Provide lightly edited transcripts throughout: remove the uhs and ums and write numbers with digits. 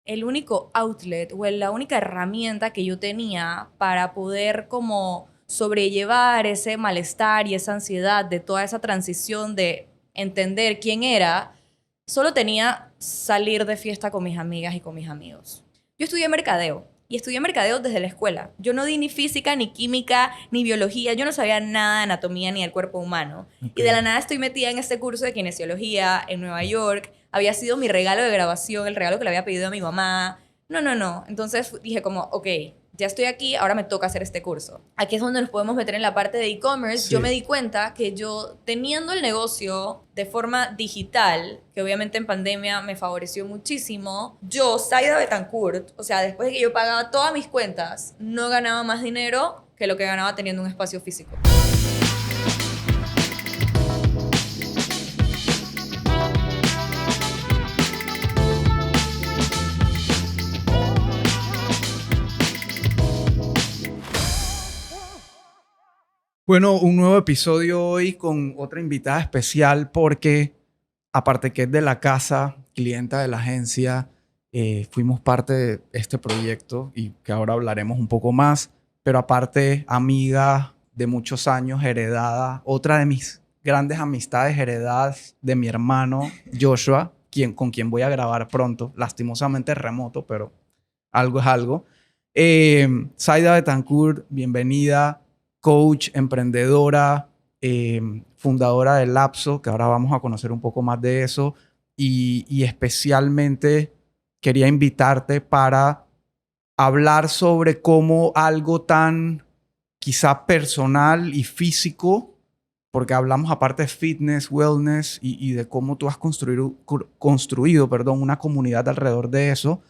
el único outlet o la única herramienta que yo tenía para poder como sobrellevar ese malestar y esa ansiedad de toda esa transición de entender quién era, solo tenía salir de fiesta con mis amigas y con mis amigos. Yo estudié mercadeo y estudié mercadeo desde la escuela. Yo no di ni física, ni química, ni biología. Yo no sabía nada de anatomía ni del cuerpo humano. Y de la nada estoy metida en este curso de kinesiología en Nueva York. Había sido mi regalo de grabación, el regalo que le había pedido a mi mamá. No, no, no. Entonces dije como, ok, ya estoy aquí, ahora me toca hacer este curso. Aquí es donde nos podemos meter en la parte de e-commerce. Sí. Yo me di cuenta que yo, teniendo el negocio de forma digital, que obviamente en pandemia me favoreció muchísimo, yo, Zaida Betancourt, o sea, después de que yo pagaba todas mis cuentas, no ganaba más dinero que lo que ganaba teniendo un espacio físico. Bueno, un nuevo episodio hoy con otra invitada especial porque, aparte que es de la casa, clienta de la agencia, fuimos parte de este proyecto y que ahora hablaremos un poco más, pero aparte, amiga de muchos años, heredada, otra de mis grandes amistades heredadas de mi hermano Joshua, con quien voy a grabar pronto, lastimosamente remoto, pero algo es algo. Zaida Betancourt, bienvenida. Coach, emprendedora, fundadora de Lapso, que ahora vamos a conocer un poco más de eso, y especialmente quería invitarte para hablar sobre cómo algo tan quizá personal y físico, porque hablamos aparte de fitness, wellness y de cómo tú has construido, una comunidad alrededor de eso,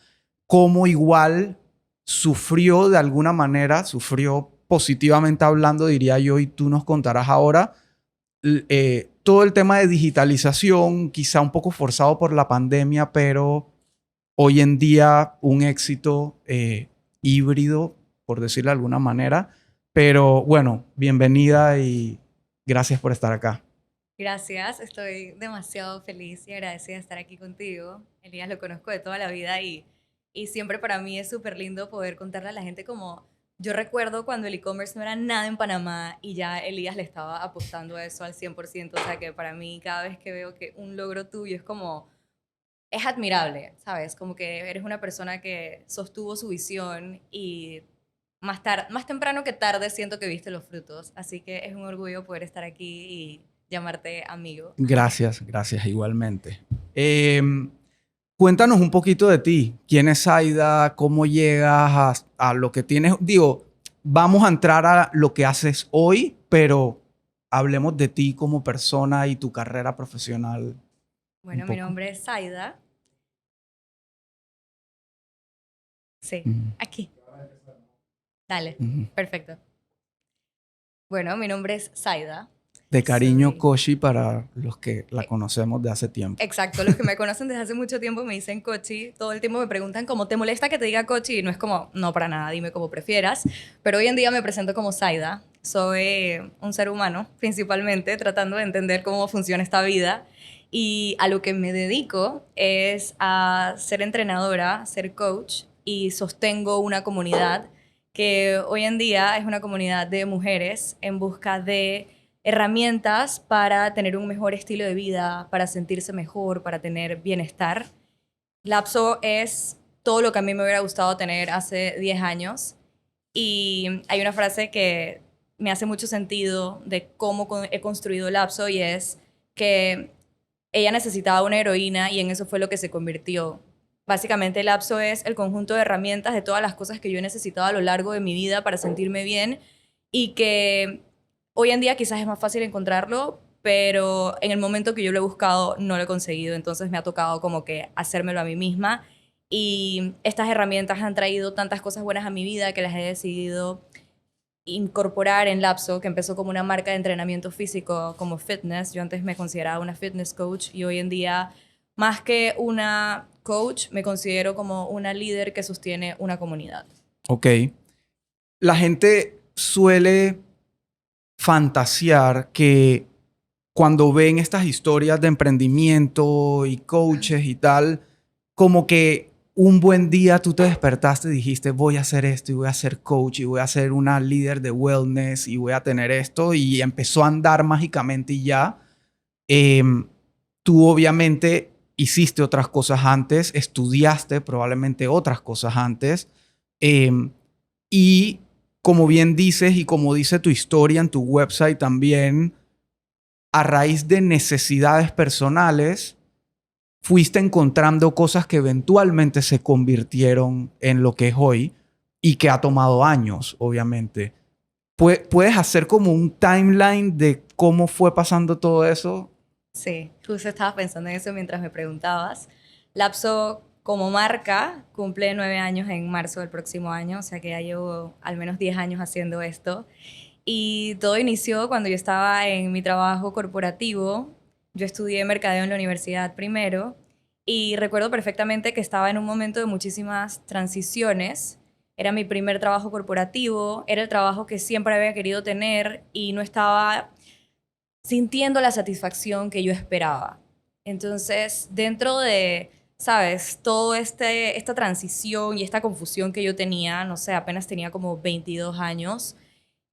cómo igual sufrió de alguna manera, sufrió positivamente hablando, diría yo, y tú nos contarás ahora, todo el tema de digitalización, quizá un poco forzado por la pandemia, pero hoy en día un éxito híbrido, por decirlo de alguna manera. Pero bueno, bienvenida y gracias por estar acá. Gracias, estoy demasiado feliz y agradecida de estar aquí contigo. Elías lo conozco de toda la vida y siempre para mí es súper lindo poder contarle a la gente como yo recuerdo cuando el e-commerce no era nada en Panamá y ya Elías le estaba apostando a eso al 100%. O sea que para mí cada vez que veo que un logro tuyo es como, es admirable, ¿sabes? Como que eres una persona que sostuvo su visión y más temprano que tarde siento que viste los frutos. Así que es un orgullo poder estar aquí y llamarte amigo. Gracias, gracias igualmente. Cuéntanos un poquito de ti. ¿Quién es Zaida? ¿Cómo llegas a lo que tienes? Digo, vamos a entrar a lo que haces hoy, pero hablemos de ti como persona y tu carrera profesional. Bueno, mi nombre es Zaida. Sí, aquí. Dale, perfecto. Bueno, mi nombre es Zaida. De cariño, Koshi, para los que la conocemos de hace tiempo. Exacto, los que me conocen desde hace mucho tiempo me dicen Kochi. Todo el tiempo me preguntan como, ¿te molesta que te diga Kochi? Y no es como, no, para nada, dime como prefieras. Pero hoy en día me presento como Zaida. Soy un ser humano, principalmente, tratando de entender cómo funciona esta vida. Y a lo que me dedico es a ser entrenadora, ser coach, y sostengo una comunidad que hoy en día es una comunidad de mujeres en busca de herramientas para tener un mejor estilo de vida, para sentirse mejor, para tener bienestar. Lapso es todo lo que a mí me hubiera gustado tener hace 10 años. Y hay una frase que me hace mucho sentido de cómo he construido Lapso y es que ella necesitaba una heroína y en eso fue lo que se convirtió. Básicamente, Lapso es el conjunto de herramientas de todas las cosas que yo he necesitado a lo largo de mi vida para sentirme bien y que hoy en día quizás es más fácil encontrarlo, pero en el momento que yo lo he buscado no lo he conseguido, entonces me ha tocado como que hacérmelo a mí misma y estas herramientas han traído tantas cosas buenas a mi vida que las he decidido incorporar en Lapso, que empezó como una marca de entrenamiento físico, como fitness. Yo antes me consideraba una fitness coach y hoy en día, más que una coach, me considero como una líder que sostiene una comunidad. Ok. La gente suele fantasear que cuando ven estas historias de emprendimiento y coaches y tal, como que un buen día tú te despertaste y dijiste, voy a hacer esto y voy a ser coach y voy a ser una líder de wellness y voy a tener esto y empezó a andar mágicamente y ya. Tú obviamente hiciste otras cosas antes, estudiaste probablemente otras cosas antes y como bien dices y como dice tu historia en tu website también, a raíz de necesidades personales, fuiste encontrando cosas que eventualmente se convirtieron en lo que es hoy y que ha tomado años, obviamente. ¿Puedes hacer como un timeline de cómo fue pasando todo eso? Sí, justo estaba pensando en eso mientras me preguntabas. Lapso como marca cumple 9 años en marzo del próximo año, o sea que ya llevo al menos 10 años haciendo esto. Y todo inició cuando yo estaba en mi trabajo corporativo. Yo estudié mercadeo en la universidad primero y recuerdo perfectamente que estaba en un momento de muchísimas transiciones. Era mi primer trabajo corporativo, era el trabajo que siempre había querido tener y no estaba sintiendo la satisfacción que yo esperaba. Entonces, dentro de, ¿sabes? Esta transición y esta confusión que yo tenía, no sé, apenas tenía como 22 años,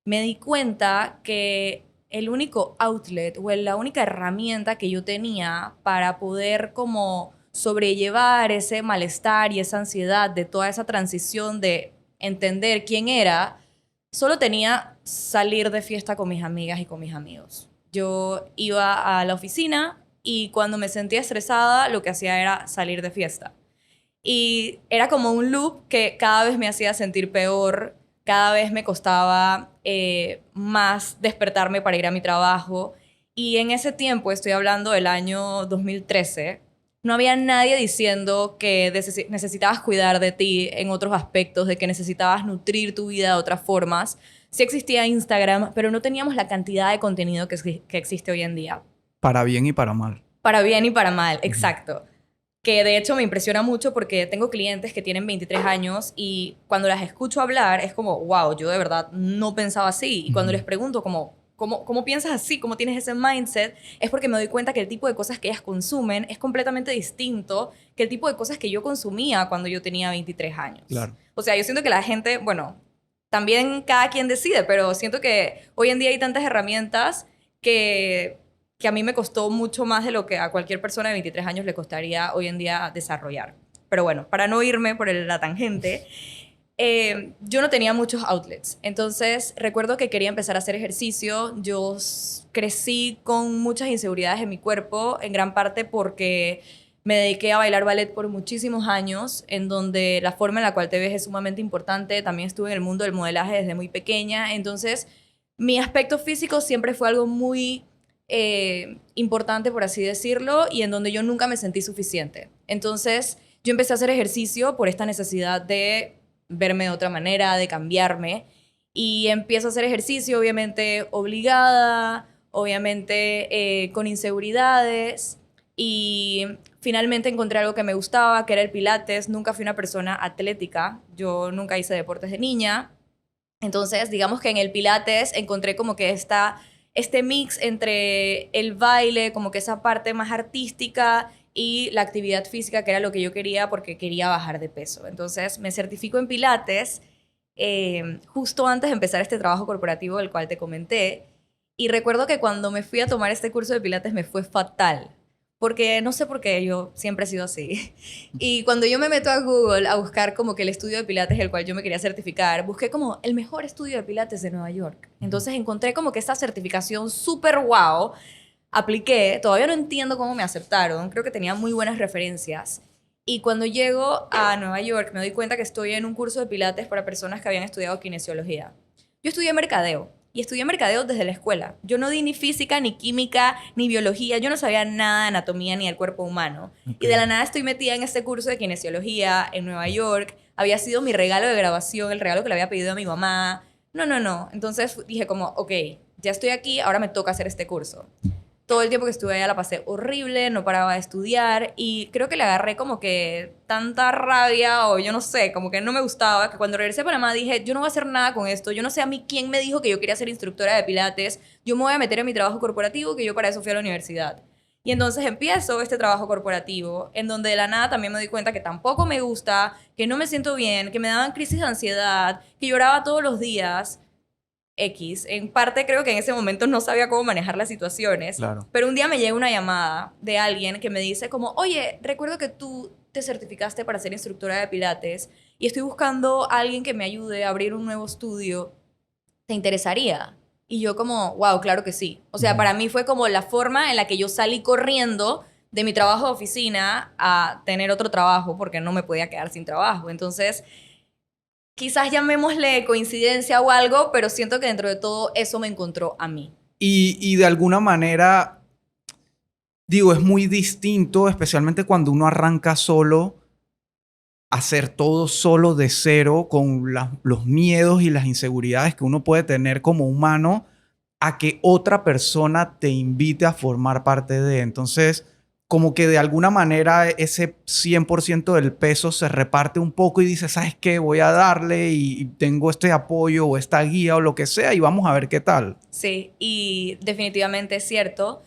me di cuenta que el único outlet o la única herramienta que yo tenía para poder como sobrellevar ese malestar y esa ansiedad de toda esa transición de entender quién era, solo tenía salir de fiesta con mis amigas y con mis amigos. Yo iba a la oficina y cuando me sentía estresada, lo que hacía era salir de fiesta. Y era como un loop que cada vez me hacía sentir peor, cada vez me costaba más despertarme para ir a mi trabajo. Y en ese tiempo, estoy hablando del año 2013, no había nadie diciendo que necesitabas cuidar de ti en otros aspectos, de que necesitabas nutrir tu vida de otras formas. Sí existía Instagram, pero no teníamos la cantidad de contenido que existe hoy en día. Para bien y para mal. Para bien y para mal, exacto. Que de hecho me impresiona mucho porque tengo clientes que tienen 23 años y cuando las escucho hablar es como, wow, yo de verdad no pensaba así. Y cuando les pregunto como, ¿cómo piensas así? ¿Cómo tienes ese mindset? Es porque me doy cuenta que el tipo de cosas que ellas consumen es completamente distinto que el tipo de cosas que yo consumía cuando yo tenía 23 años. Claro. O sea, yo siento que la gente, bueno, también cada quien decide, pero siento que hoy en día hay tantas herramientas que a mí me costó mucho más de lo que a cualquier persona de 23 años le costaría hoy en día desarrollar. Pero bueno, para no irme por la tangente, yo no tenía muchos outlets. Entonces, recuerdo que quería empezar a hacer ejercicio. Yo crecí con muchas inseguridades en mi cuerpo, en gran parte porque me dediqué a bailar ballet por muchísimos años, en donde la forma en la cual te ves es sumamente importante. También estuve en el mundo del modelaje desde muy pequeña. Entonces, mi aspecto físico siempre fue algo muy importante, por así decirlo, y en donde yo nunca me sentí suficiente. Entonces, yo empecé a hacer ejercicio por esta necesidad de verme de otra manera, de cambiarme, y empiezo a hacer ejercicio, obviamente obligada, obviamente con inseguridades, y finalmente encontré algo que me gustaba, que era el pilates. Nunca fui una persona atlética, yo nunca hice deportes de niña, entonces digamos que en el pilates encontré como que este mix entre el baile, como que esa parte más artística y la actividad física, que era lo que yo quería porque quería bajar de peso. Entonces me certifico en Pilates justo antes de empezar este trabajo corporativo del cual te comenté. Y recuerdo que cuando me fui a tomar este curso de Pilates me fue fatal. Porque no sé por qué, yo siempre he sido así. Y cuando yo me meto a Google a buscar como que el estudio de Pilates el cual yo me quería certificar, busqué como el mejor estudio de Pilates de Nueva York. Entonces encontré como que esta certificación súper wow. Apliqué, todavía no entiendo cómo me aceptaron, creo que tenía muy buenas referencias. Y cuando llego a Nueva York me doy cuenta que estoy en un curso de Pilates para personas que habían estudiado kinesiología. Yo estudié mercadeo. Y estudié mercadeo desde la escuela. Yo no di ni física, ni química, ni biología. Yo no sabía nada de anatomía ni del cuerpo humano. Okay. Y de la nada estoy metida en este curso de kinesiología en Nueva York. Había sido mi regalo de graduación, el regalo que le había pedido a mi mamá. No. Entonces dije como, ok, ya estoy aquí, ahora me toca hacer este curso. Todo el tiempo que estuve allá la pasé horrible, no paraba de estudiar y creo que le agarré como que tanta rabia o yo no sé, como que no me gustaba, que cuando regresé a Panamá dije, yo no voy a hacer nada con esto, yo no sé a mí quién me dijo que yo quería ser instructora de pilates, yo me voy a meter en mi trabajo corporativo, que yo para eso fui a la universidad. Y entonces empiezo este trabajo corporativo, en donde de la nada también me doy cuenta que tampoco me gusta, que no me siento bien, que me daban crisis de ansiedad, que lloraba todos los días. X. En parte creo que en ese momento no sabía cómo manejar las situaciones, Claro. pero un día me llega una llamada de alguien que me dice como, oye, recuerdo que tú te certificaste para ser instructora de pilates y estoy buscando a alguien que me ayude a abrir un nuevo estudio. ¿Te interesaría? Y yo como, wow, claro que sí. O sea, para mí fue como la forma en la que yo salí corriendo de mi trabajo de oficina a tener otro trabajo porque no me podía quedar sin trabajo. Entonces, quizás llamémosle coincidencia o algo, pero siento que dentro de todo eso me encontró a mí. Y de alguna manera, digo, es muy distinto, especialmente cuando uno arranca solo, hacer todo solo de cero, con los miedos y las inseguridades que uno puede tener como humano, a que otra persona te invite a formar parte de. Entonces, como que de alguna manera ese 100% del peso se reparte un poco y dices, ¿sabes qué? Voy a darle y tengo este apoyo o esta guía o lo que sea y vamos a ver qué tal. Sí, y definitivamente es cierto.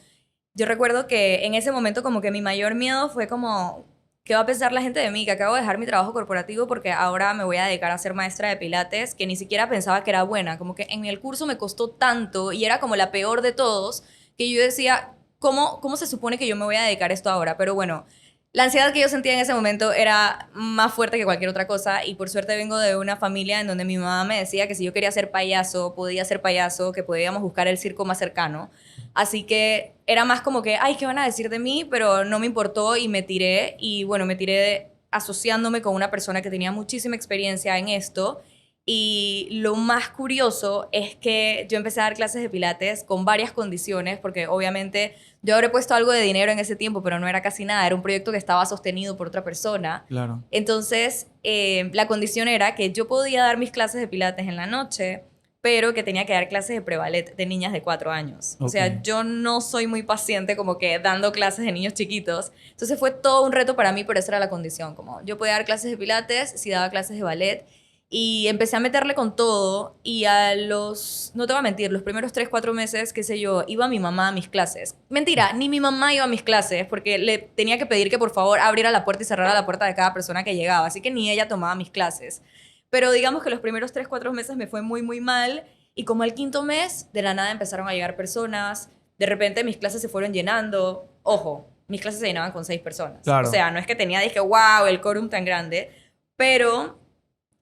Yo recuerdo que en ese momento como que mi mayor miedo fue como, ¿qué va a pensar la gente de mí? Que acabo de dejar mi trabajo corporativo porque ahora me voy a dedicar a ser maestra de pilates, que ni siquiera pensaba que era buena. Como que en el curso me costó tanto y era como la peor de todos, que yo decía, ¿cómo se supone que yo me voy a dedicar a esto ahora? Pero bueno, la ansiedad que yo sentía en ese momento era más fuerte que cualquier otra cosa y por suerte vengo de una familia en donde mi mamá me decía que si yo quería ser payaso, podía ser payaso, que podíamos buscar el circo más cercano. Así que era más como que, ay, ¿qué van a decir de mí? Pero no me importó y me tiré. Y bueno, me tiré asociándome con una persona que tenía muchísima experiencia en esto. Y lo más curioso es que yo empecé a dar clases de pilates con varias condiciones, porque obviamente yo habré puesto algo de dinero en ese tiempo, pero no era casi nada. Era un proyecto que estaba sostenido por otra persona. Claro. Entonces, la condición era que yo podía dar mis clases de pilates en la noche, pero que tenía que dar clases de preballet de niñas de 4 años. O sea, Ok. yo no soy muy paciente como que dando clases de niños chiquitos. Entonces fue todo un reto para mí, pero esa era la condición. Como yo podía dar clases de pilates, si daba clases de ballet. Y empecé a meterle con todo y a los, no te voy a mentir, los primeros 3, 4 meses, qué sé yo, iba mi mamá a mis clases. Mentira, ni mi mamá iba a mis clases porque le tenía que pedir que por favor abriera la puerta y cerrara la puerta de cada persona que llegaba. Así que ni ella tomaba mis clases. Pero digamos que los primeros 3, 4 meses me fue muy, muy mal. Y como al quinto mes, de la nada empezaron a llegar personas. De repente mis clases se fueron llenando. Ojo, mis clases se llenaban con 6 personas. Claro. O sea, no es que tenía, dije, wow, el quórum tan grande. Pero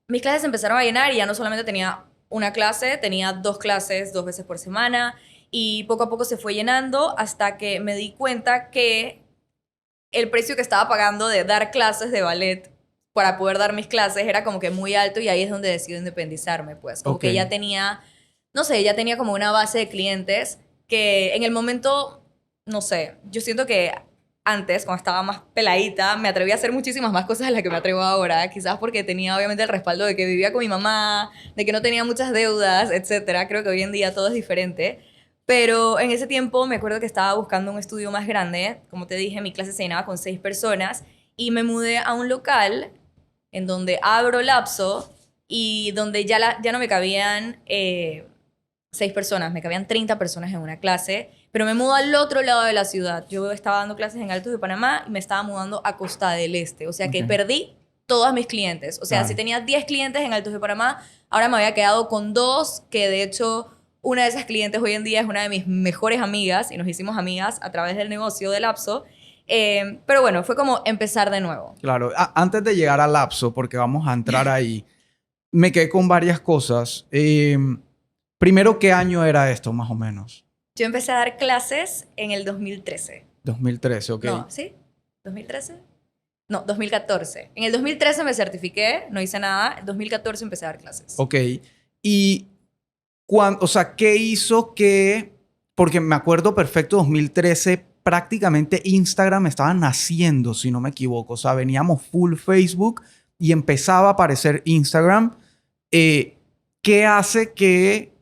mis clases empezaron a llenar y ya no solamente tenía una clase, tenía 2 clases 2 veces por semana. Y poco a poco se fue llenando hasta que me di cuenta que el precio que estaba pagando de dar clases de ballet para poder dar mis clases era como que muy alto y ahí es donde decido independizarme, pues. Como Ok. que ya tenía, no sé, ya tenía como una base de clientes que en el momento, no sé, yo siento que antes, cuando estaba más peladita, me atreví a hacer muchísimas más cosas de las que me atrevo ahora, quizás porque tenía obviamente el respaldo de que vivía con mi mamá, de que no tenía muchas deudas, etcétera. Creo que hoy en día todo es diferente. Pero en ese tiempo me acuerdo que estaba buscando un estudio más grande. Como te dije, mi clase se llenaba con 6 personas y me mudé a un local en donde abro Lapso y donde ya no me cabían 6 personas, me cabían 30 personas en una clase, pero me mudo al otro lado de la ciudad. Yo estaba dando clases en Altos de Panamá y me estaba mudando a Costa del Este, o sea que Ok. perdí todos mis clientes. O sea, Claro. si tenía 10 clientes en Altos de Panamá, ahora me había quedado con 2, que de hecho una de esas clientes hoy en día es una de mis mejores amigas y nos hicimos amigas a través del negocio de Lapso. Pero bueno, fue como empezar de nuevo. Claro. Antes de llegar al lapso, porque vamos a entrar ahí, me quedé con varias cosas. Primero, ¿qué año era esto, más o menos? Yo empecé a dar clases en el 2013. 2013, ok. No, ¿sí? ¿2013? No, 2014. En el 2013 me certifiqué, no hice nada. En 2014 empecé a dar clases. Ok. Y, o sea, ¿qué hizo que...? Porque me acuerdo perfecto, 2013, prácticamente Instagram estaba naciendo, si no me equivoco. O sea, veníamos full Facebook y empezaba a aparecer Instagram. ¿Qué hace que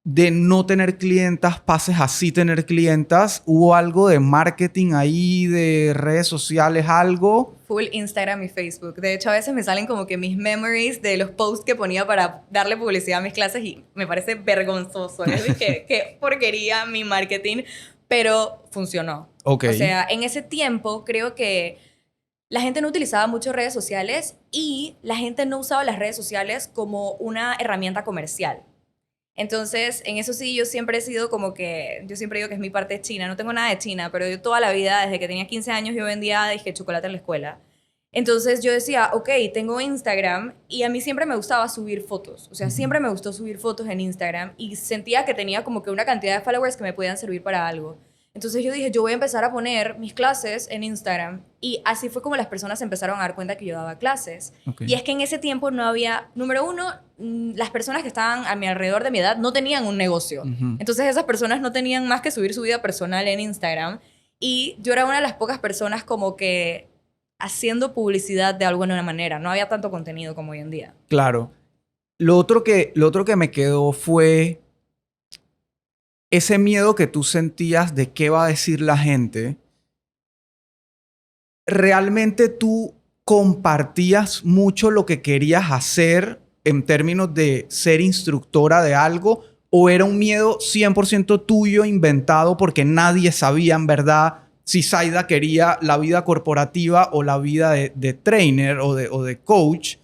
de no tener clientas pases a sí tener clientas? ¿Hubo algo de marketing ahí, de redes sociales, algo? Full Instagram y Facebook. De hecho, a veces me salen como que mis memories de los posts que ponía para darle publicidad a mis clases y me parece vergonzoso. Es que qué porquería mi marketing. pero funcionó. Ok. O sea, en ese tiempo creo que la gente no utilizaba mucho redes sociales y la gente no usaba las redes sociales como una herramienta comercial. Entonces, en eso sí, yo siempre he sido como que, yo siempre digo que es mi parte china, no tengo nada de China, pero yo toda la vida, desde que tenía 15 años, yo vendía, dije, chocolate en la escuela. Entonces yo decía, ok, tengo Instagram y a mí siempre me gustaba subir fotos, o sea, siempre me gustó subir fotos en Instagram y sentía que tenía como que una cantidad de followers que me podían servir para algo. Entonces yo dije, yo voy a empezar a poner mis clases en Instagram y así fue como las personas empezaron a dar cuenta que yo daba clases. Ok. Y es que en ese tiempo no había, número uno, las personas que estaban a mi alrededor de mi edad no tenían un negocio. Ujú. Entonces esas personas no tenían más que subir su vida personal en Instagram y yo era una de las pocas personas como que haciendo publicidad de alguna manera. No había tanto contenido como hoy en día. Claro. Lo otro que me quedó fue ese miedo que tú sentías de qué va a decir la gente. ¿Realmente tú compartías mucho lo que querías hacer en términos de ser instructora de algo? ¿O era un miedo 100% tuyo, inventado, porque nadie sabía en verdad si Zaida quería la vida corporativa o la vida de trainer o de coach?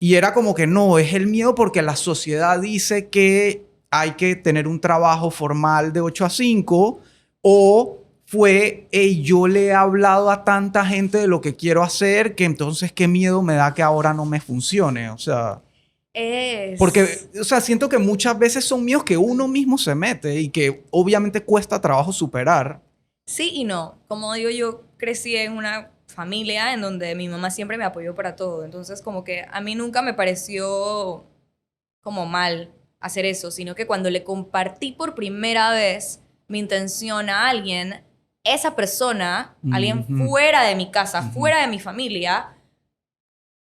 Y era como que no, es el miedo porque la sociedad dice que hay que tener un trabajo formal de 8 a 5, o fue, hey, yo le he hablado a tanta gente de lo que quiero hacer que entonces qué miedo me da que ahora no me funcione. O sea, porque, o sea, siento que muchas veces son miedos que uno mismo se mete y que obviamente cuesta trabajo superar. Sí y no. Como digo, yo crecí en una familia en donde mi mamá siempre me apoyó para todo. Entonces, como que a mí nunca me pareció como mal hacer eso, sino que cuando le compartí por primera vez mi intención a alguien, esa persona, alguien Ujú, fuera de mi casa, ujú. fuera de mi familia,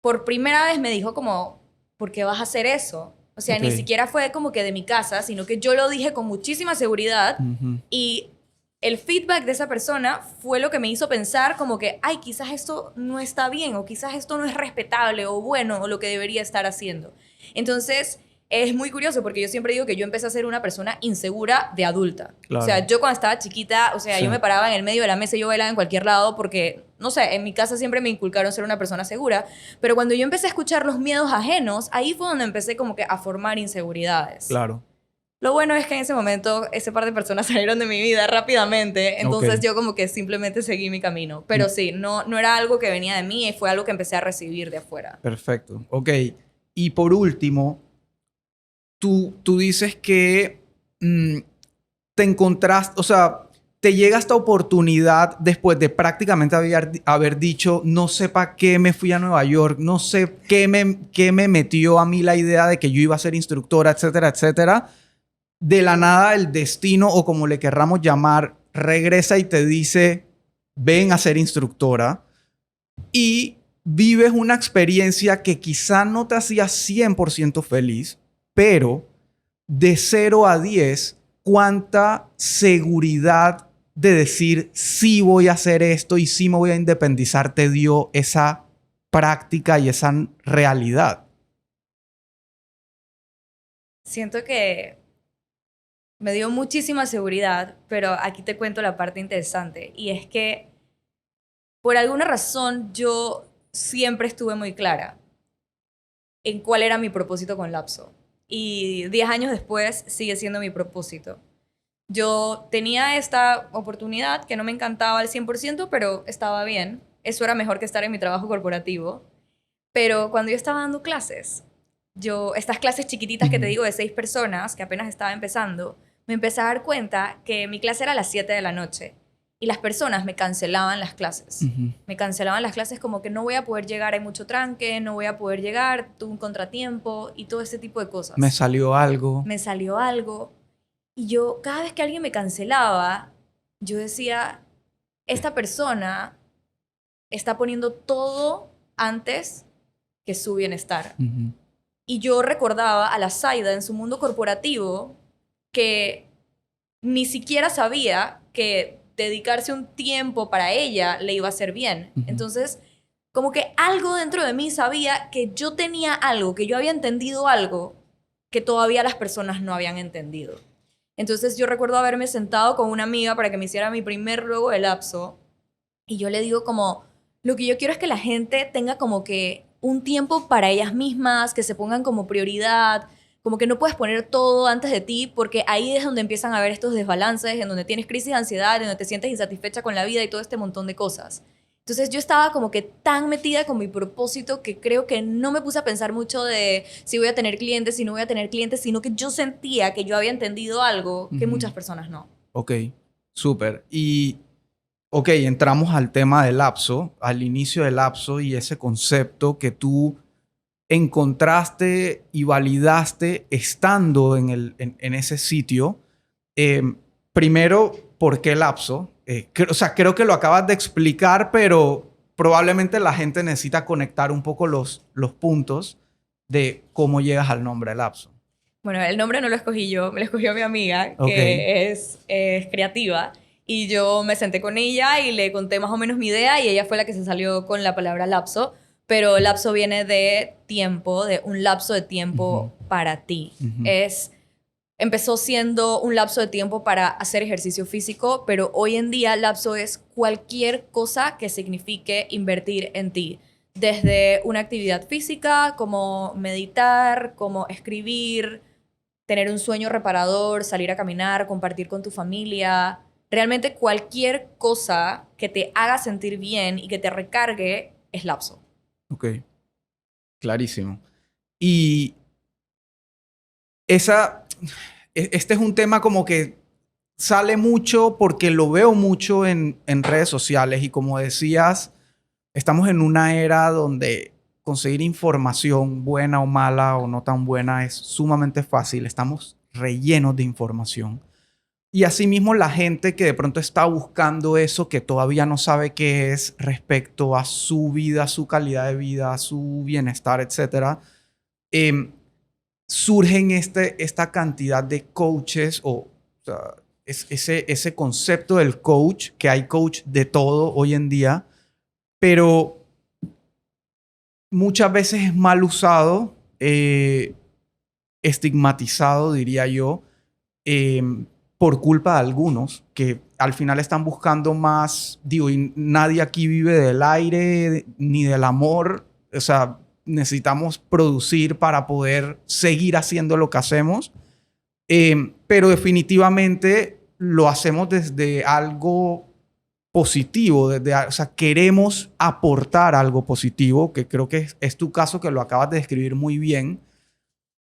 por primera vez me dijo como, ¿por qué vas a hacer eso? O sea, Ok. ni siquiera fue como que de mi casa, sino que yo lo dije con muchísima seguridad Ujú. y el feedback de esa persona fue lo que me hizo pensar como que, ay, quizás esto no está bien o quizás esto no es respetable o bueno o lo que debería estar haciendo. Entonces, es muy curioso porque yo siempre digo que yo empecé a ser una persona insegura de adulta. O sea, Claro. yo cuando estaba chiquita, o sea, Sí. yo me paraba en el medio de la mesa y yo bailaba en cualquier lado porque, no sé, en mi casa siempre me inculcaron ser una persona segura, pero cuando yo empecé a escuchar los miedos ajenos, ahí fue donde empecé como que a formar inseguridades. Claro. Lo bueno es que en ese momento ese par de personas salieron de mi vida rápidamente, entonces Ok. yo como que simplemente seguí mi camino. Pero sí, no era algo que venía de mí, fue algo que empecé a recibir de afuera. Perfecto. Ok. Y por último, tú dices que te encontraste, o sea, te llega esta oportunidad después de prácticamente haber dicho, no sé para qué me fui a Nueva York, no sé qué me metió a mí la idea de que yo iba a ser instructora, etcétera, etcétera. De la nada, el destino, o como le querramos llamar, regresa y te dice, ven a ser instructora. Y vives una experiencia que quizá no te hacía 100% feliz, pero de 0 a 10, ¿cuánta seguridad de decir sí voy a hacer esto y sí me voy a independizar te dio esa práctica y esa realidad? Siento que me dio muchísima seguridad, pero aquí te cuento la parte interesante, y es que por alguna razón yo siempre estuve muy clara en cuál era mi propósito con Lapso. Y 10 años después sigue siendo mi propósito. Yo tenía esta oportunidad que no me encantaba al 100%, pero estaba bien. Eso era mejor que estar en mi trabajo corporativo. Pero cuando yo estaba dando clases, estas clases chiquititas que te Ujú, digo de 6 personas, que apenas estaba empezando, me empecé a dar cuenta que mi clase era a las 7 de la noche y las personas me cancelaban las clases. ujú. Me cancelaban las clases como que no voy a poder llegar, hay mucho tranque, no voy a poder llegar, tuve un contratiempo y todo ese tipo de Me cosas. salió algo. Me salió algo y yo, cada vez que alguien me cancelaba, yo decía, esta persona está poniendo todo antes que su bienestar. Ujú, Y yo recordaba a la Zaida en su mundo corporativo que ni siquiera sabía que dedicarse un tiempo para ella le iba a hacer bien. ujú. Entonces, como que algo dentro de mí sabía que yo tenía algo, que yo había entendido algo que todavía las personas no habían entendido. Entonces yo recuerdo haberme sentado con una amiga para que me hiciera mi primer logo de Lapso y yo le digo como, lo que yo quiero es que la gente tenga como que un tiempo para ellas mismas, que se pongan como prioridad, como que no puedes poner todo antes de ti, porque ahí es donde empiezan a haber estos desbalances, en donde tienes crisis de ansiedad, en donde te sientes insatisfecha con la vida y todo este montón de cosas. Entonces yo estaba como que tan metida con mi propósito que creo que no me puse a pensar mucho de si voy a tener clientes, si no voy a tener clientes, sino que yo sentía que yo había entendido algo que muchas personas no. Ok, súper. Y, ok, entramos al tema del lapso, al inicio del lapso y ese concepto que tú encontraste y validaste estando en ese sitio. Eh, Primero, ¿por qué lapso? O sea, creo que lo acabas de explicar, pero probablemente la gente necesita conectar un poco los puntos de cómo llegas al nombre lapso. Bueno, el nombre no lo escogí yo, me lo escogió mi amiga, Ok, que es creativa. Y yo me senté con ella y le conté más o menos mi idea y ella fue la que se salió con la palabra lapso. Pero lapso viene de tiempo, de un lapso de tiempo para ti. ujú, Empezó siendo un lapso de tiempo para hacer ejercicio físico, pero hoy en día lapso es cualquier cosa que signifique invertir en ti. Desde una actividad física, como meditar, como escribir, tener un sueño reparador, salir a caminar, compartir con tu familia. Realmente cualquier cosa que te haga sentir bien y que te recargue es lapso. ok, clarísimo. Y esa, este es un tema como que sale mucho porque lo veo mucho en redes sociales y como decías, estamos en una era donde conseguir información buena o mala o no tan buena es sumamente fácil. Estamos rellenos de información. Y asimismo la gente que de pronto está buscando eso que todavía no sabe qué es respecto a su vida, su calidad de vida, su bienestar, etcétera, em, surgen esta cantidad de coaches o sea, ese concepto del coach, que hay coach de todo hoy en día, pero muchas veces es mal usado, estigmatizado, diría yo, eh, por culpa de algunos que al final están buscando más, digo, y nadie aquí vive del aire ni del amor, o sea, necesitamos producir para poder seguir haciendo lo que hacemos, pero definitivamente lo hacemos desde algo positivo, o sea, queremos aportar algo positivo, que creo que es tu caso, que lo acabas de describir muy bien.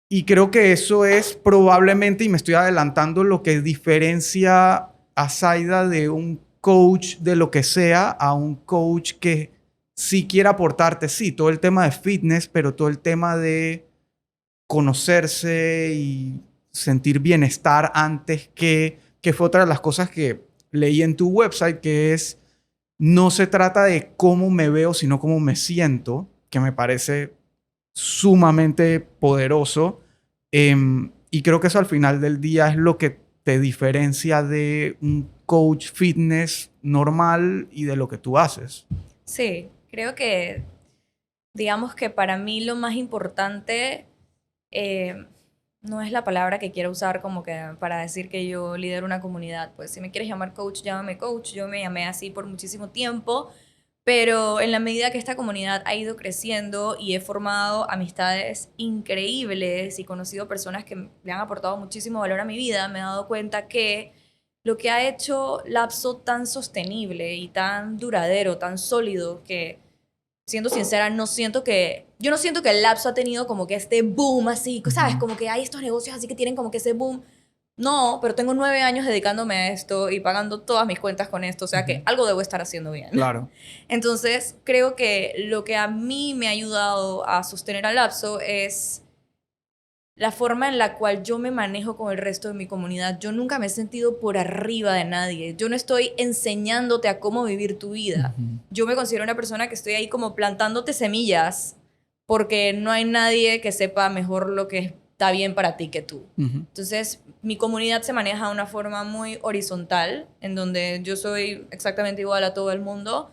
Y creo que eso es probablemente, y me estoy adelantando, lo que diferencia a Zaida de un coach de lo que sea a un coach que sí quiere aportarte, sí, todo el tema de fitness, pero todo el tema de conocerse y sentir bienestar antes que fue otra de las cosas que leí en tu website, que es, no se trata de cómo me veo, sino cómo me siento, que me parece sumamente poderoso. Y creo que eso al final del día es lo que te diferencia de un coach fitness normal y de lo que tú haces. Sí, creo que, digamos que para mí lo más importante eh, no es la palabra que quiero usar como que para decir que yo lidero una comunidad. Pues si me quieres llamar coach, llámame coach. Yo me llamé así por muchísimo tiempo, pero en la medida que esta comunidad ha ido creciendo y he formado amistades increíbles y conocido personas que le han aportado muchísimo valor a mi vida, me he dado cuenta que lo que ha hecho Lapso tan sostenible y tan duradero, tan sólido, que siendo sincera, yo no siento que el Lapso ha tenido como que este boom así, ¿sabes? Ujú. Como que hay estos negocios así que tienen como que ese boom. No, pero tengo 9 años dedicándome a esto y pagando todas mis cuentas con esto, o sea que Ujú. algo debo estar haciendo bien. Claro. Entonces, creo que lo que a mí me ha ayudado a sostener al Lapso es la forma en la cual yo me manejo con el resto de mi comunidad. Yo nunca me he sentido por arriba de nadie. Yo no estoy enseñándote a cómo vivir tu vida. Ujú. Yo me considero una persona que estoy ahí como plantándote semillas porque no hay nadie que sepa mejor lo que está bien para ti que tú. Ujú. Entonces, mi comunidad se maneja de una forma muy horizontal, en donde yo soy exactamente igual a todo el mundo.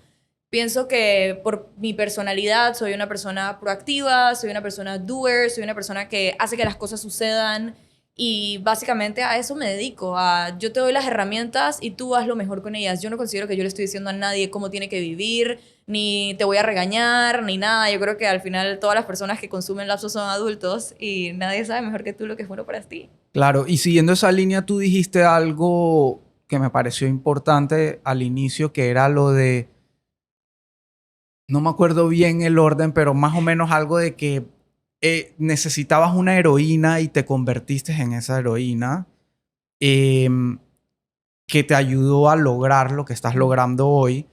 Pienso que por mi personalidad soy una persona proactiva, soy una persona doer, soy una persona que hace que las cosas sucedan Y básicamente a eso me dedico, yo te doy las herramientas y tú haz lo mejor con ellas. Yo no considero que yo le estoy diciendo a nadie cómo tiene que vivir, ni te voy a regañar, ni nada. Yo creo que al final todas las personas que consumen lapsos son adultos y nadie sabe mejor que tú lo que es bueno para ti. Claro, y siguiendo esa línea, tú dijiste algo que me pareció importante al inicio, que era lo de, no me acuerdo bien el orden, pero más o menos algo de que necesitabas una heroína y te convertiste en esa heroína, que te ayudó a lograr lo que estás logrando hoy.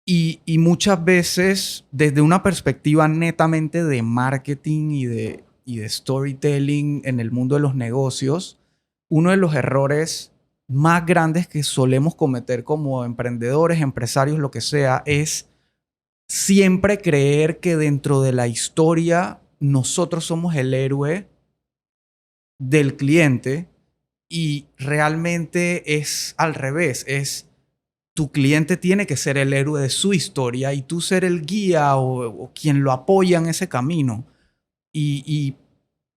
Y muchas veces, desde una perspectiva netamente de marketing y de storytelling en el mundo de los negocios, uno de los errores más grandes que solemos cometer como emprendedores, empresarios, lo que sea, es siempre creer que dentro de la historia nosotros somos el héroe del cliente, y realmente es al revés. Tu cliente tiene que ser el héroe de su historia y tú ser el guía o quien lo apoya en ese camino. Y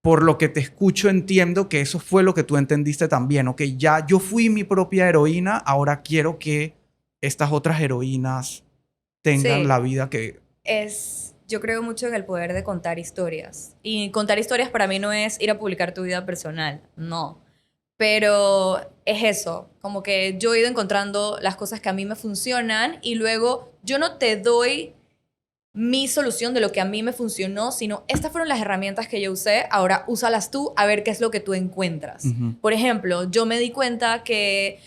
por lo que te escucho entiendo que eso fue lo que tú entendiste también. Ok, ya yo fui mi propia heroína, ahora quiero que estas otras heroínas tengan Sí, la vida que... yo creo mucho en el poder de contar historias. Y contar historias para mí no es ir a publicar tu vida personal, no. Pero es eso, como que yo he ido encontrando las cosas que a mí me funcionan y luego yo no te doy mi solución de lo que a mí me funcionó, sino estas fueron las herramientas que yo usé, ahora úsalas tú a ver qué es lo que tú encuentras. Ujú. Por ejemplo, yo me di cuenta que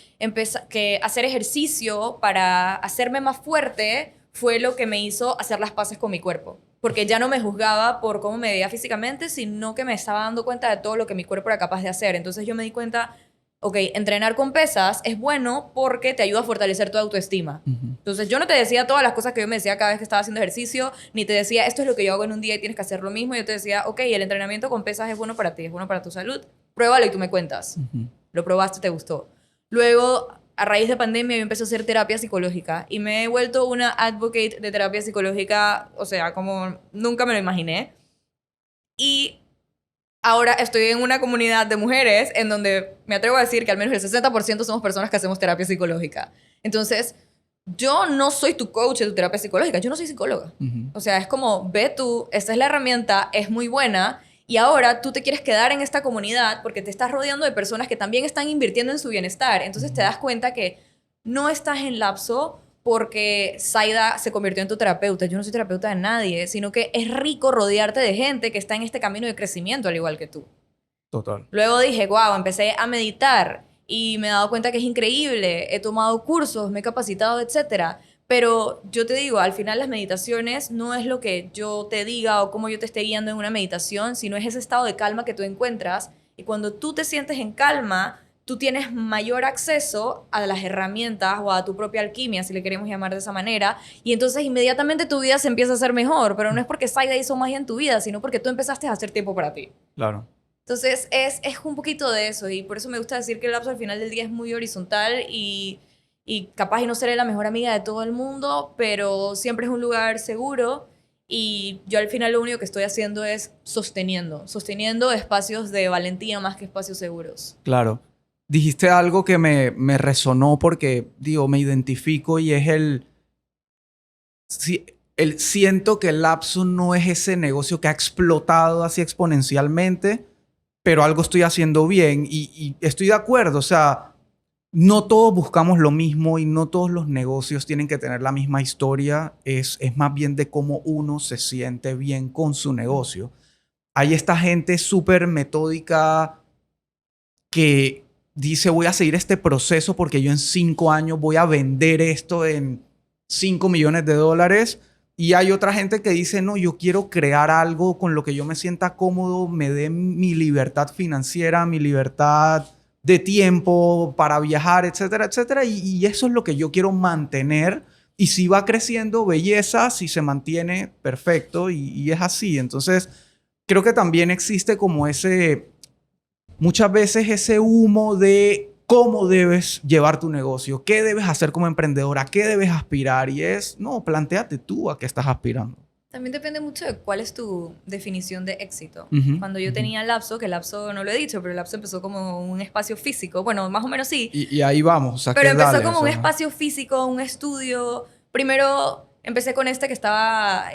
hacer ejercicio para hacerme más fuerte fue lo que me hizo hacer las paces con mi cuerpo. Porque ya no me juzgaba por cómo me veía físicamente, sino que me estaba dando cuenta de todo lo que mi cuerpo era capaz de hacer. Entonces yo me di cuenta, ok, entrenar con pesas es bueno porque te ayuda a fortalecer tu autoestima. Ujú. Entonces yo no te decía todas las cosas que yo me decía cada vez que estaba haciendo ejercicio, ni te decía esto es lo que yo hago en un día y tienes que hacer lo mismo. Yo te decía, ok, el entrenamiento con pesas es bueno para ti, es bueno para tu salud, pruébalo y tú me cuentas. Ujú. Lo probaste, te gustó. Luego, a raíz de pandemia, yo empecé a hacer terapia psicológica y me he vuelto una advocate de terapia psicológica, o sea, como nunca me lo imaginé. Y ahora estoy en una comunidad de mujeres en donde me atrevo a decir que al menos el 60% somos personas que hacemos terapia psicológica. Entonces, yo no soy tu coach de tu terapia psicológica, yo no soy psicóloga. Ujú. O sea, es como, ve tú, esta es la herramienta, es muy buena y ahora tú te quieres quedar en esta comunidad porque te estás rodeando de personas que también están invirtiendo en su bienestar. Entonces te das cuenta que no estás en lapso porque Zaida se convirtió en tu terapeuta. Yo no soy terapeuta de nadie, sino que es rico rodearte de gente que está en este camino de crecimiento al igual que tú. Total. Luego dije, wow, empecé a meditar y me he dado cuenta que es increíble. He tomado cursos, me he capacitado, etcétera. Pero yo te digo, al final las meditaciones no es lo que yo te diga o cómo yo te esté guiando en una meditación, sino es ese estado de calma que tú encuentras. Y cuando tú te sientes en calma, tú tienes mayor acceso a las herramientas o a tu propia alquimia, si le queremos llamar de esa manera. Y entonces inmediatamente tu vida se empieza a hacer mejor. Pero no es porque Saida hizo magia en tu vida, sino porque tú empezaste a hacer tiempo para ti. Claro. Entonces es un poquito de eso y por eso me gusta decir que el lapso al final del día es muy horizontal y capaz y no seré la mejor amiga de todo el mundo, pero siempre es un lugar seguro y yo al final lo único que estoy haciendo es sosteniendo espacios de valentía más que espacios seguros. Claro. Dijiste algo que me resonó porque, digo, me identifico y es siento que el Lapsus no es ese negocio que ha explotado así exponencialmente, pero algo estoy haciendo bien y estoy de acuerdo. O sea, no todos buscamos lo mismo y no todos los negocios tienen que tener la misma historia. Es más bien de cómo uno se siente bien con su negocio. Hay esta gente súper metódica que dice voy a seguir este proceso porque yo en 5 años voy a vender esto en 5 millones de dólares. Y hay otra gente que dice, no, yo quiero crear algo con lo que yo me sienta cómodo, me dé mi libertad financiera, mi libertad de tiempo para viajar, etcétera, etcétera. Y eso es lo que yo quiero mantener. Y si va creciendo, belleza, si se mantiene, perfecto. Y es así. Entonces, creo que también existe como muchas veces ese humo de cómo debes llevar tu negocio, qué debes hacer como emprendedora, qué debes aspirar. Y no, plantéate tú a qué estás aspirando. También depende mucho de cuál es tu definición de éxito. Ujú, Cuando yo ujú. tenía Lapso, que Lapso no lo he dicho, pero Lapso empezó como un espacio físico. Bueno, más o menos sí, Y ahí vamos, o sea, pero que empezó dale, o como un sea. espacio físico, un estudio. Primero empecé con este que estaba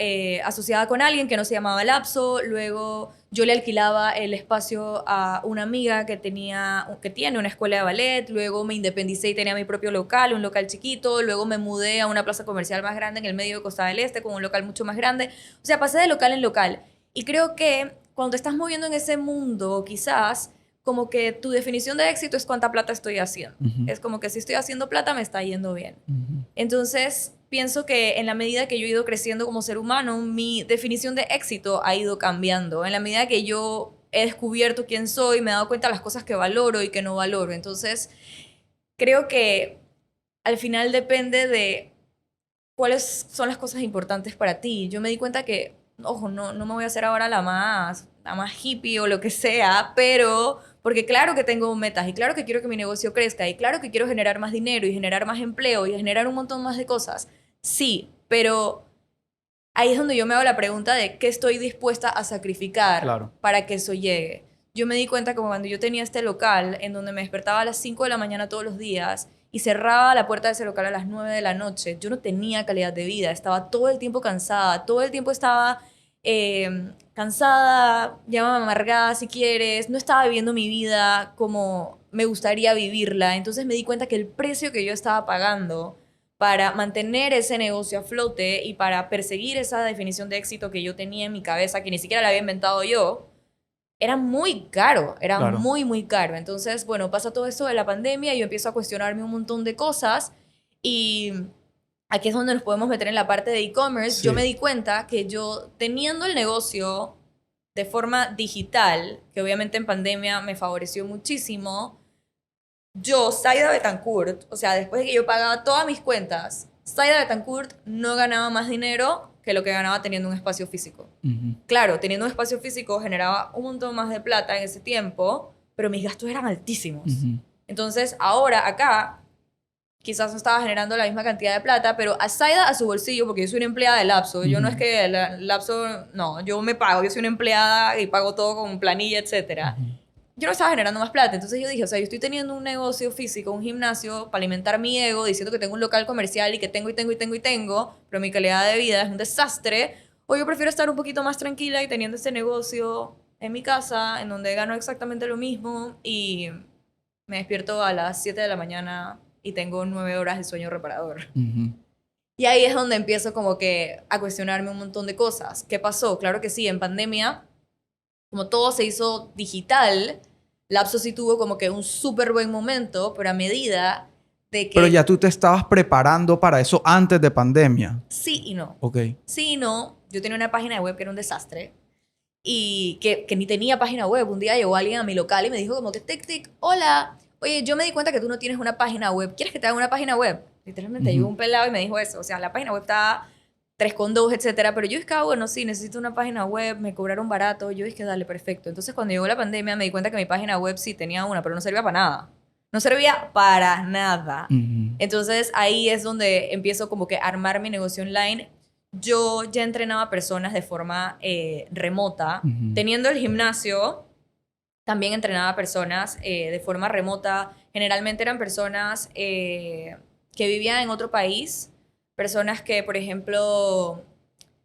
asociada con alguien que no se llamaba Lapso. Luego yo le alquilaba el espacio a una amiga que tiene una escuela de ballet. Luego me independicé y tenía mi propio local, un local chiquito. Luego me mudé a una plaza comercial más grande en el medio de Costa del Este con un local mucho más grande. O sea, pasé de local en local. Y creo que cuando te estás moviendo en ese mundo, quizás como que tu definición de éxito es cuánta plata estoy haciendo. Ujú, Es como que si estoy haciendo plata me está yendo bien. ujú. Entonces, pienso que en la medida que yo he ido creciendo como ser humano, mi definición de éxito ha ido cambiando. En la medida que yo he descubierto quién soy, me he dado cuenta de las cosas que valoro y que no valoro. Entonces, creo que al final depende de cuáles son las cosas importantes para ti. Yo me di cuenta que, ojo, no me voy a hacer ahora la más hippie o lo que sea, pero porque claro que tengo metas y claro que quiero que mi negocio crezca y claro que quiero generar más dinero y generar más empleo y generar un montón más de cosas. Sí, pero ahí es donde yo me hago la pregunta de qué estoy dispuesta a sacrificar Claro. para que eso llegue. Yo me di cuenta que cuando yo tenía este local en donde me despertaba a las 5 de la mañana todos los días y cerraba la puerta de ese local a las 9 de la noche, yo no tenía calidad de vida, estaba todo el tiempo cansada, todo el tiempo estaba cansada, llámame amargada si quieres, no estaba viviendo mi vida como me gustaría vivirla. Entonces me di cuenta que el precio que yo estaba pagando para mantener ese negocio a flote y para perseguir esa definición de éxito que yo tenía en mi cabeza, que ni siquiera la había inventado yo, era muy caro, era Claro. muy, muy caro. Entonces, bueno, pasa todo esto de la pandemia y yo empiezo a cuestionarme un montón de cosas y aquí es donde nos podemos meter en la parte de e-commerce. Yo me Sí. di cuenta que yo teniendo el negocio de forma digital, que obviamente en pandemia me favoreció muchísimo, yo, Zaida Betancourt, o sea, después de que yo pagaba todas mis cuentas, Zaida Betancourt no ganaba más dinero que lo que ganaba teniendo un espacio físico. Ujú, Claro, teniendo un espacio físico generaba un montón más de plata en ese tiempo, pero mis gastos eran altísimos. ujú, Entonces, ahora acá, quizás no estaba generando la misma cantidad de plata, pero a Zaida a su bolsillo, porque yo soy una empleada de Lapso, yo no es ujú, que Lapso, no, yo me pago, yo soy una empleada y pago todo con planilla, etcétera. ujú, Yo no estaba generando más plata. Entonces yo dije, o sea, yo estoy teniendo un negocio físico, un gimnasio, para alimentar mi ego, diciendo que tengo un local comercial y que tengo y tengo y tengo y tengo, pero mi calidad de vida es un desastre. O yo prefiero estar un poquito más tranquila y teniendo este negocio en mi casa, en donde gano exactamente lo mismo y me despierto a las 7 de la mañana y tengo 9 horas de sueño reparador. ujú. Y ahí es donde empiezo como que a cuestionarme un montón de cosas. ¿Qué pasó? Claro que sí, en pandemia como todo se hizo digital, Lapso sí tuvo como que un súper buen momento, pero a medida de Pero que ya tú te estabas preparando para eso antes de pandemia. sí y no, Ok. sí y no, yo tenía una página web que era un desastre y que ni tenía página web. Un día llegó alguien a mi local y me dijo como que, tic, tic, hola, oye, yo me di cuenta que tú no tienes una página web, ¿quieres que te haga una página web? Literalmente llegó Ujú, un pelado y me dijo eso, o sea, la página web está 3.2, etcétera, pero yo dije, ah, bueno, sí, necesito una página web, me cobraron barato, yo dije, dale, perfecto. Entonces, cuando llegó la pandemia, me di cuenta que mi página web sí tenía una, pero no servía para nada. No servía para nada. ujú, Entonces, ahí es donde empiezo como que a armar mi negocio online. Yo ya entrenaba personas de forma remota. ujú, Teniendo el gimnasio, también entrenaba personas de forma remota. Generalmente eran personas que vivían en otro país, personas que, por ejemplo,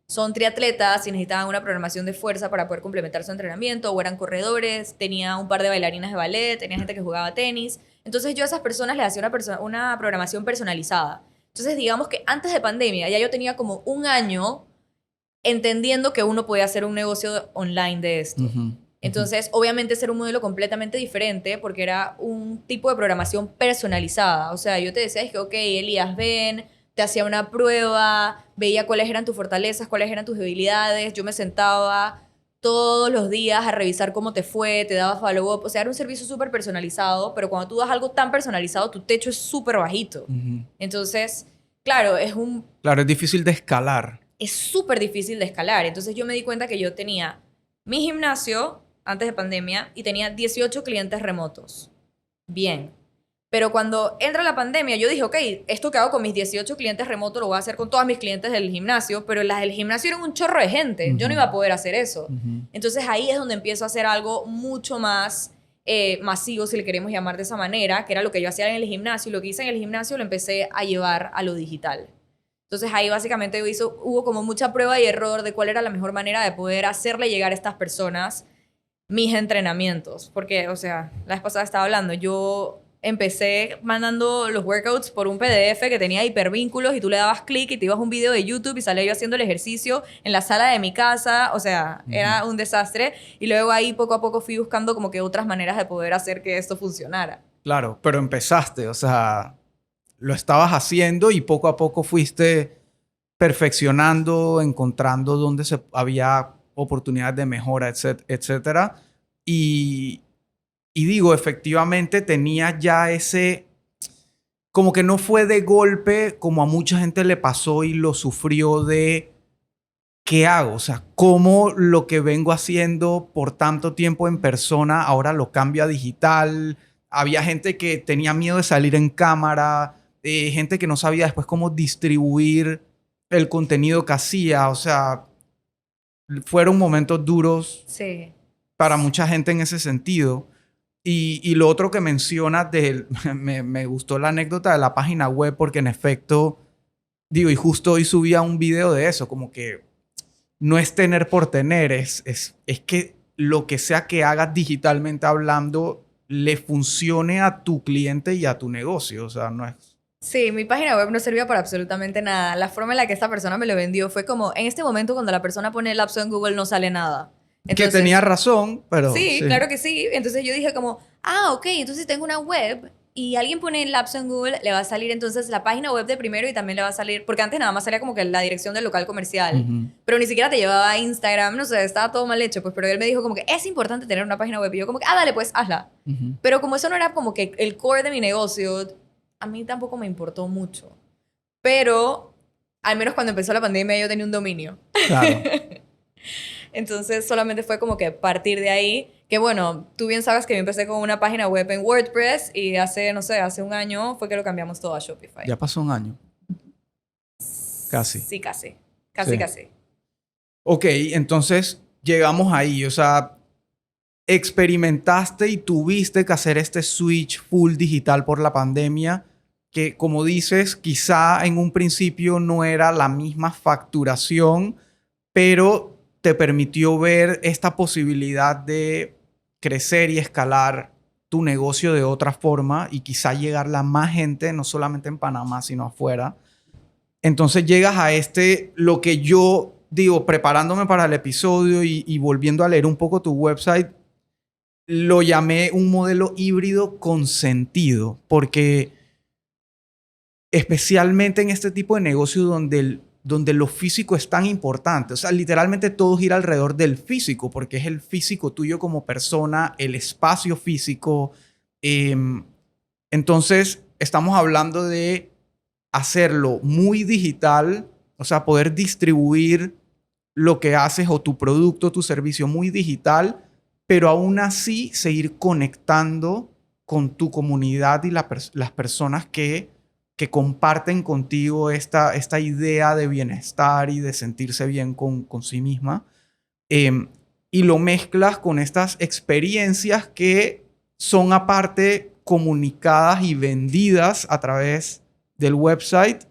son triatletas y necesitaban una programación de fuerza para poder complementar su entrenamiento, o eran corredores, tenía un par de bailarinas de ballet, tenía gente que jugaba tenis. Entonces yo a esas personas les hacía una programación personalizada. Entonces digamos que antes de pandemia ya yo tenía como un año entendiendo que uno podía hacer un negocio online de esto. ujú, ujú, Entonces, obviamente, ese era un modelo completamente diferente porque era un tipo de programación personalizada. O sea, yo te decía, es que, ok, Elías, ven, te hacía una prueba, veía cuáles eran tus fortalezas, cuáles eran tus debilidades. Yo me sentaba todos los días a revisar cómo te fue, te daba follow-up. O sea, era un servicio súper personalizado, pero cuando tú das algo tan personalizado, tu techo es súper bajito. ujú. Entonces, claro, Claro, es difícil de escalar. es súper difícil de escalar. Entonces yo me di cuenta que yo tenía mi gimnasio antes de pandemia y tenía 18 clientes remotos. Bien. Pero cuando entra la pandemia, yo dije, ok, esto que hago con mis 18 clientes remotos lo voy a hacer con todos mis clientes del gimnasio, pero las del gimnasio eran un chorro de gente. Yo no iba a poder hacer eso. Entonces ahí es donde empiezo a hacer algo mucho más masivo, si le queremos llamar de esa manera, que era lo que yo hacía en el gimnasio. Y lo que hice en el gimnasio lo empecé a llevar a lo digital. Entonces ahí básicamente hubo como mucha prueba y error de cuál era la mejor manera de poder hacerle llegar a estas personas mis entrenamientos. Porque, o sea, la vez pasada estaba hablando, yo empecé mandando los workouts por un PDF que tenía hipervínculos y tú le dabas clic y te ibas a un video de YouTube y salía yo haciendo el ejercicio en la sala de mi casa. O sea, era un desastre. Y luego ahí poco a poco fui buscando como que otras maneras de poder hacer que esto funcionara. Claro, pero empezaste, o sea, lo estabas haciendo y poco a poco fuiste perfeccionando, encontrando dónde había oportunidades de mejora, etcétera. Y digo, efectivamente tenía ya ese, como que no fue de golpe, como a mucha gente le pasó y lo sufrió de, ¿qué hago? O sea, ¿cómo lo que vengo haciendo por tanto tiempo en persona ahora lo cambio a digital? Había gente que tenía miedo de salir en cámara, gente que no sabía después cómo distribuir el contenido que hacía. O sea, fueron momentos duros para mucha gente en ese sentido. Y lo otro que mencionas, me gustó la anécdota de la página web porque en efecto, digo, y justo hoy subía un video de eso, como que no es tener por tener, es que lo que sea que hagas digitalmente hablando le funcione a tu cliente y a tu negocio. O sea, no es... Sí, mi página web no servía para absolutamente nada. La forma en la que esta persona me lo vendió fue como, en este momento cuando la persona pone el lapso en Google no sale nada. Entonces, que tenía razón, pero... Sí, claro que sí. Entonces yo dije como, ok, entonces tengo una web y alguien pone el lapso en Google, le va a salir entonces la página web de primero y también le va a salir, porque antes nada más salía como que la dirección del local comercial, pero ni siquiera te llevaba a Instagram, no sé, estaba todo mal hecho, pues, pero él me dijo como que es importante tener una página web y yo como que, dale, pues, hazla. Pero como eso no era como que el core de mi negocio, a mí tampoco me importó mucho. Pero, al menos cuando empezó la pandemia yo tenía un dominio. Claro. Entonces solamente fue como que partir de ahí, que bueno, tú bien sabes que yo empecé con una página web en WordPress y hace, no sé, hace un año fue que lo cambiamos todo a Shopify. Ya pasó un año. Casi. Sí, casi. Casi. Ok, entonces llegamos ahí, o sea, experimentaste y tuviste que hacer este switch full digital por la pandemia, que como dices, quizá en un principio no era la misma facturación, pero te permitió ver esta posibilidad de crecer y escalar tu negocio de otra forma y quizá llegarle a más gente, no solamente en Panamá, sino afuera. Entonces llegas a lo que yo digo, preparándome para el episodio y volviendo a leer un poco tu website, lo llamé un modelo híbrido con sentido, porque especialmente en este tipo de negocio donde lo físico es tan importante. O sea, literalmente todo gira alrededor del físico, porque es el físico tuyo como persona, el espacio físico. Entonces, estamos hablando de hacerlo muy digital, o sea, poder distribuir lo que haces o tu producto, tu servicio muy digital, pero aún así seguir conectando con tu comunidad y las personas que comparten contigo esta idea de bienestar y de sentirse bien con sí misma. Y lo mezclas con estas experiencias que son aparte comunicadas y vendidas a través del website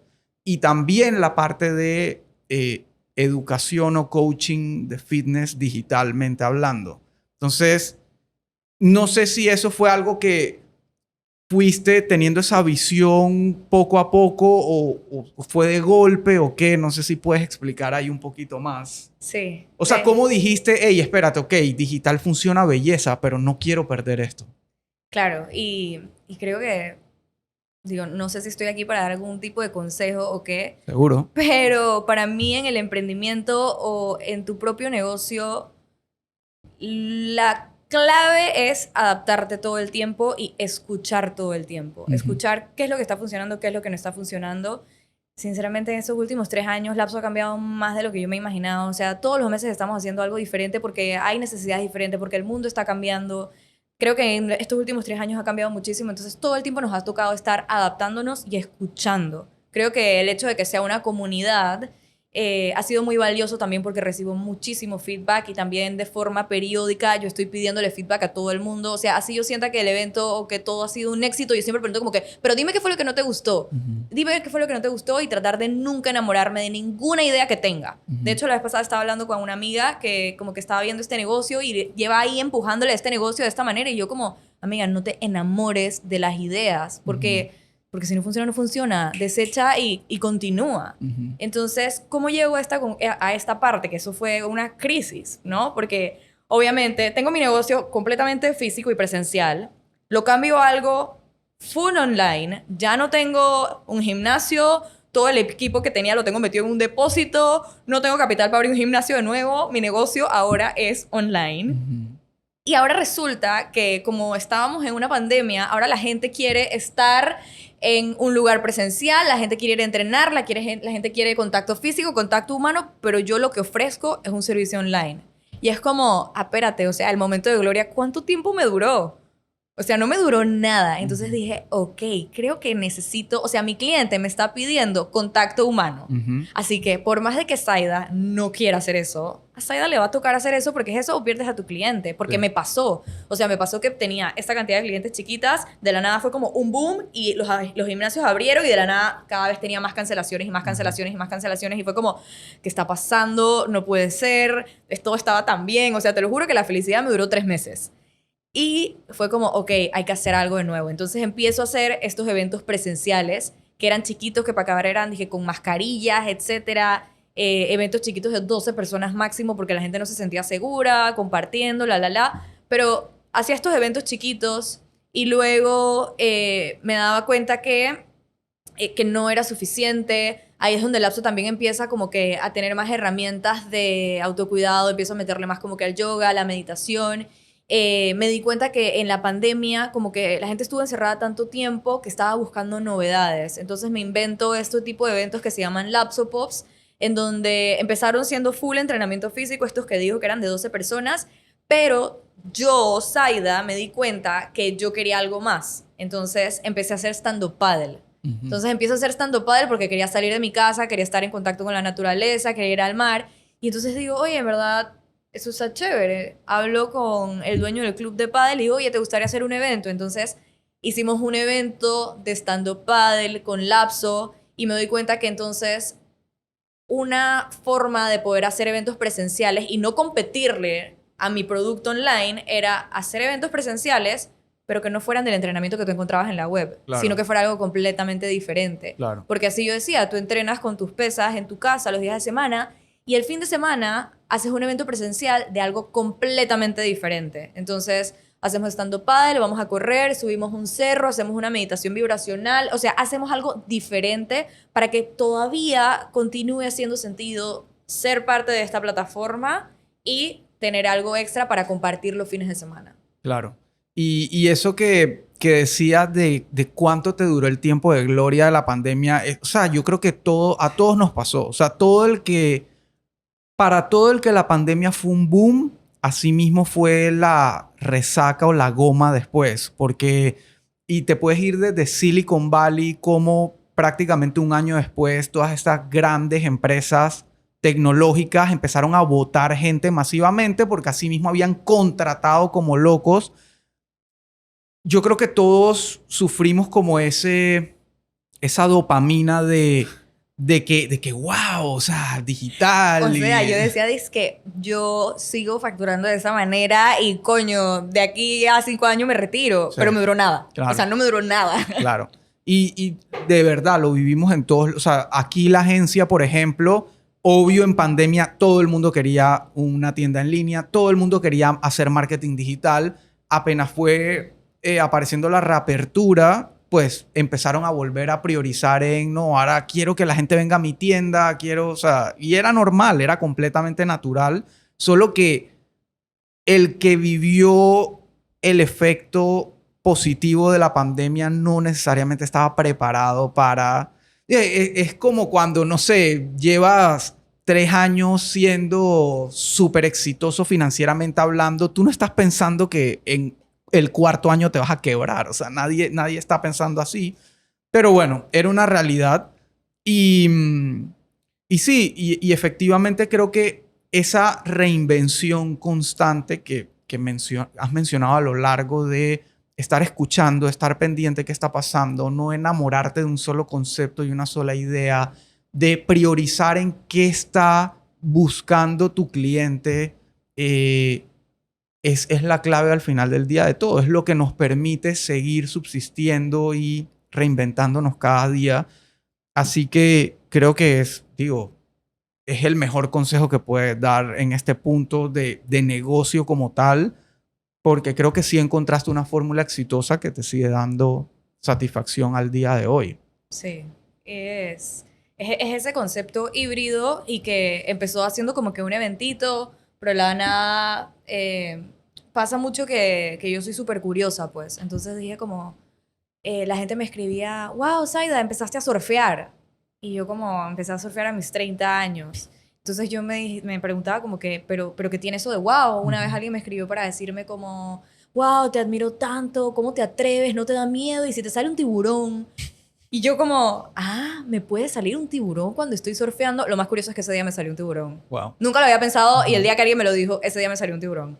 y también la parte de educación o coaching de fitness digitalmente hablando. Entonces, no sé si eso fue algo que fuiste teniendo esa visión poco a poco o fue de golpe o qué. No sé si puedes explicar ahí un poquito más. Sí. O sea, ¿cómo dijiste, hey, espérate, ok, digital funciona belleza, pero no quiero perder esto? Claro, y creo que, digo, no sé si estoy aquí para dar algún tipo de consejo o qué. Seguro. Pero para mí en el emprendimiento o en tu propio negocio, la clave es adaptarte todo el tiempo y escuchar todo el tiempo. Escuchar qué es lo que está funcionando, qué es lo que no está funcionando. Sinceramente, en estos últimos 3 años, Lapso ha cambiado más de lo que yo me he imaginado. O sea, todos los meses estamos haciendo algo diferente porque hay necesidades diferentes, porque el mundo está cambiando. creo que en estos últimos 3 años ha cambiado muchísimo, entonces todo el tiempo nos ha tocado estar adaptándonos y escuchando. Creo que el hecho de que sea una comunidad ha sido muy valioso también porque recibo muchísimo feedback y también de forma periódica yo estoy pidiéndole feedback a todo el mundo. O sea, así yo sienta que el evento o que todo ha sido un éxito, yo siempre pregunto como que, pero dime qué fue lo que no te gustó. Dime qué fue lo que no te gustó y tratar de nunca enamorarme de ninguna idea que tenga. De hecho, la vez pasada estaba hablando con una amiga que como que estaba viendo este negocio y lleva ahí empujándole este negocio de esta manera y yo como, amiga, no te enamores de las ideas porque si no funciona, no funciona. Desecha y continúa. Entonces, ¿cómo llego a esta parte? Que eso fue una crisis, ¿no? Porque, obviamente, tengo mi negocio completamente físico y presencial. Lo cambio a algo full online. Ya no tengo un gimnasio. Todo el equipo que tenía lo tengo metido en un depósito. No tengo capital para abrir un gimnasio de nuevo. Mi negocio ahora es online. Y ahora resulta que como estábamos en una pandemia, ahora la gente quiere estar en un lugar presencial, la gente quiere ir a entrenar, la gente quiere contacto físico, contacto humano, pero yo lo que ofrezco es un servicio online. Y es como, espérate, o sea, el momento de gloria, ¿cuánto tiempo me duró? O sea, no me duró nada. Entonces dije, ok, creo que necesito... O sea, mi cliente me está pidiendo contacto humano. Así que por más de que Zaida no quiera hacer eso, a Zaida le va a tocar hacer eso porque es eso o pierdes a tu cliente. Porque me pasó. O sea, me pasó que tenía esta cantidad de clientes chiquitas. De la nada fue como un boom y los gimnasios abrieron y de la nada cada vez tenía más cancelaciones y más cancelaciones y más cancelaciones. Y fue como, ¿qué está pasando? No puede ser. Todo estaba tan bien. O sea, te lo juro que la felicidad me duró 3 meses. Y fue como, ok, hay que hacer algo de nuevo. Entonces empiezo a hacer estos eventos presenciales, que eran chiquitos, que para acabar eran, dije, con mascarillas, etcétera. Eventos chiquitos de 12 personas máximo, porque la gente no se sentía segura, compartiendo, Pero hacía estos eventos chiquitos y luego me daba cuenta que no era suficiente. Ahí es donde el Lapso también empieza como que a tener más herramientas de autocuidado, empiezo a meterle más como que al yoga, a la meditación. Me di cuenta que en la pandemia como que la gente estuvo encerrada tanto tiempo que estaba buscando novedades. Entonces me invento este tipo de eventos que se llaman Lapso Pops, en donde empezaron siendo full entrenamiento físico, estos que digo que eran de 12 personas, pero yo, Zaida, me di cuenta que yo quería algo más. Entonces empecé a hacer stand-up paddle. Entonces empiezo a hacer stand-up paddle porque quería salir de mi casa, quería estar en contacto con la naturaleza, quería ir al mar. Y entonces digo, oye, en verdad, eso está chévere. Hablo con el dueño del club de pádel y digo, oye, ¿te gustaría hacer un evento? Entonces hicimos un evento de stand-up paddle con Lapso y me doy cuenta que entonces una forma de poder hacer eventos presenciales y no competirle a mi producto online era hacer eventos presenciales, pero que no fueran del entrenamiento que tú encontrabas en la web, sino que fuera algo completamente diferente. Porque así yo decía, tú entrenas con tus pesas en tu casa los días de semana y el fin de semana haces un evento presencial de algo completamente diferente. Entonces, hacemos stand-up paddle, vamos a correr, subimos un cerro, hacemos una meditación vibracional. O sea, hacemos algo diferente para que todavía continúe haciendo sentido ser parte de esta plataforma y tener algo extra para compartir los fines de semana. Claro. Y eso que decías de cuánto te duró el tiempo de gloria de la pandemia, o sea, yo creo que a todos nos pasó. O sea, para todo el que la pandemia fue un boom, asimismo fue la resaca o la goma después. Y te puedes ir desde Silicon Valley, como prácticamente un año después, todas estas grandes empresas tecnológicas empezaron a botar gente masivamente porque asimismo habían contratado como locos. Yo creo que todos sufrimos como esa dopamina de que wow, o sea, digital. O sea, yo decía, que yo sigo facturando de esa manera y coño, de aquí a 5 años me retiro, sí, pero me duró nada. Claro. O sea, no me duró nada. Claro. Y de verdad, lo vivimos en todos. O sea, aquí la agencia, por ejemplo, obvio en pandemia todo el mundo quería una tienda en línea, todo el mundo quería hacer marketing digital. Apenas fue apareciendo la reapertura, pues empezaron a volver a priorizar no, ahora quiero que la gente venga a mi tienda, o sea, y era normal, era completamente natural, solo que el que vivió el efecto positivo de la pandemia no necesariamente estaba preparado para... Es como cuando, no sé, llevas 3 años siendo súper exitoso financieramente hablando, tú no estás pensando que en el cuarto año te vas a quebrar. O sea, nadie está pensando así. Pero bueno, era una realidad. Y sí, y efectivamente creo que esa reinvención constante que has mencionado a lo largo de estar escuchando, estar pendiente de qué está pasando, no enamorarte de un solo concepto y una sola idea, de priorizar en qué está buscando tu cliente, es la clave al final del día de todo. Es lo que nos permite seguir subsistiendo y reinventándonos cada día. Así que creo que es el mejor consejo que puedes dar en este punto de negocio como tal, porque creo que sí encontraste una fórmula exitosa que te sigue dando satisfacción al día de hoy. Sí, es ese concepto híbrido y que empezó haciendo como que un eventito, pero la nada pasa mucho que yo soy súper curiosa, pues. Entonces dije como, la gente me escribía, wow, Zaida, empezaste a surfear. Y yo como empecé a surfear a mis 30 años. Entonces yo me preguntaba como que, pero ¿qué tiene eso de wow? Una vez Ujú. alguien me escribió para decirme como, wow, te admiro tanto, ¿cómo te atreves? ¿No te da miedo? ¿Y si te sale un tiburón? Y yo como, me puede salir un tiburón cuando estoy surfeando. Lo más curioso es que ese día me salió un tiburón. Wow. Nunca lo había pensado y el Ujú. día que alguien me lo dijo, ese día me salió un tiburón.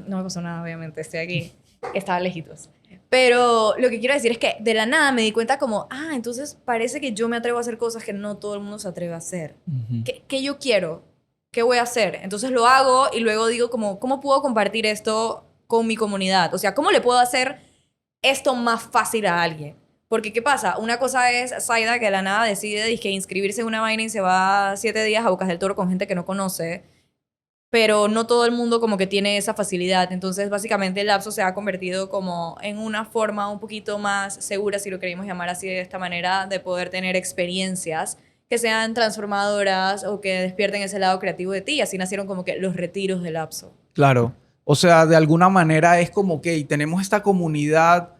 No me pasó nada, obviamente, estoy aquí. Estaba lejitos. Pero lo que quiero decir es que de la nada me di cuenta como, entonces parece que yo me atrevo a hacer cosas que no todo el mundo se atreve a hacer. Ujú. ¿Qué yo quiero? ¿Qué voy a hacer? Entonces lo hago y luego digo como, ¿cómo puedo compartir esto con mi comunidad? O sea, ¿cómo le puedo hacer esto más fácil a alguien? Porque, ¿qué pasa? Una cosa es Zaida que de la nada decide dizque, inscribirse en una vaina y se va 7 días a Bocas del Toro con gente que no conoce, pero no todo el mundo como que tiene esa facilidad. Entonces, básicamente, el lapso se ha convertido como en una forma un poquito más segura, si lo queremos llamar así de esta manera, de poder tener experiencias que sean transformadoras o que despierten ese lado creativo de ti. Y así nacieron como que los retiros del lapso. Claro. O sea, de alguna manera es como que tenemos esta comunidad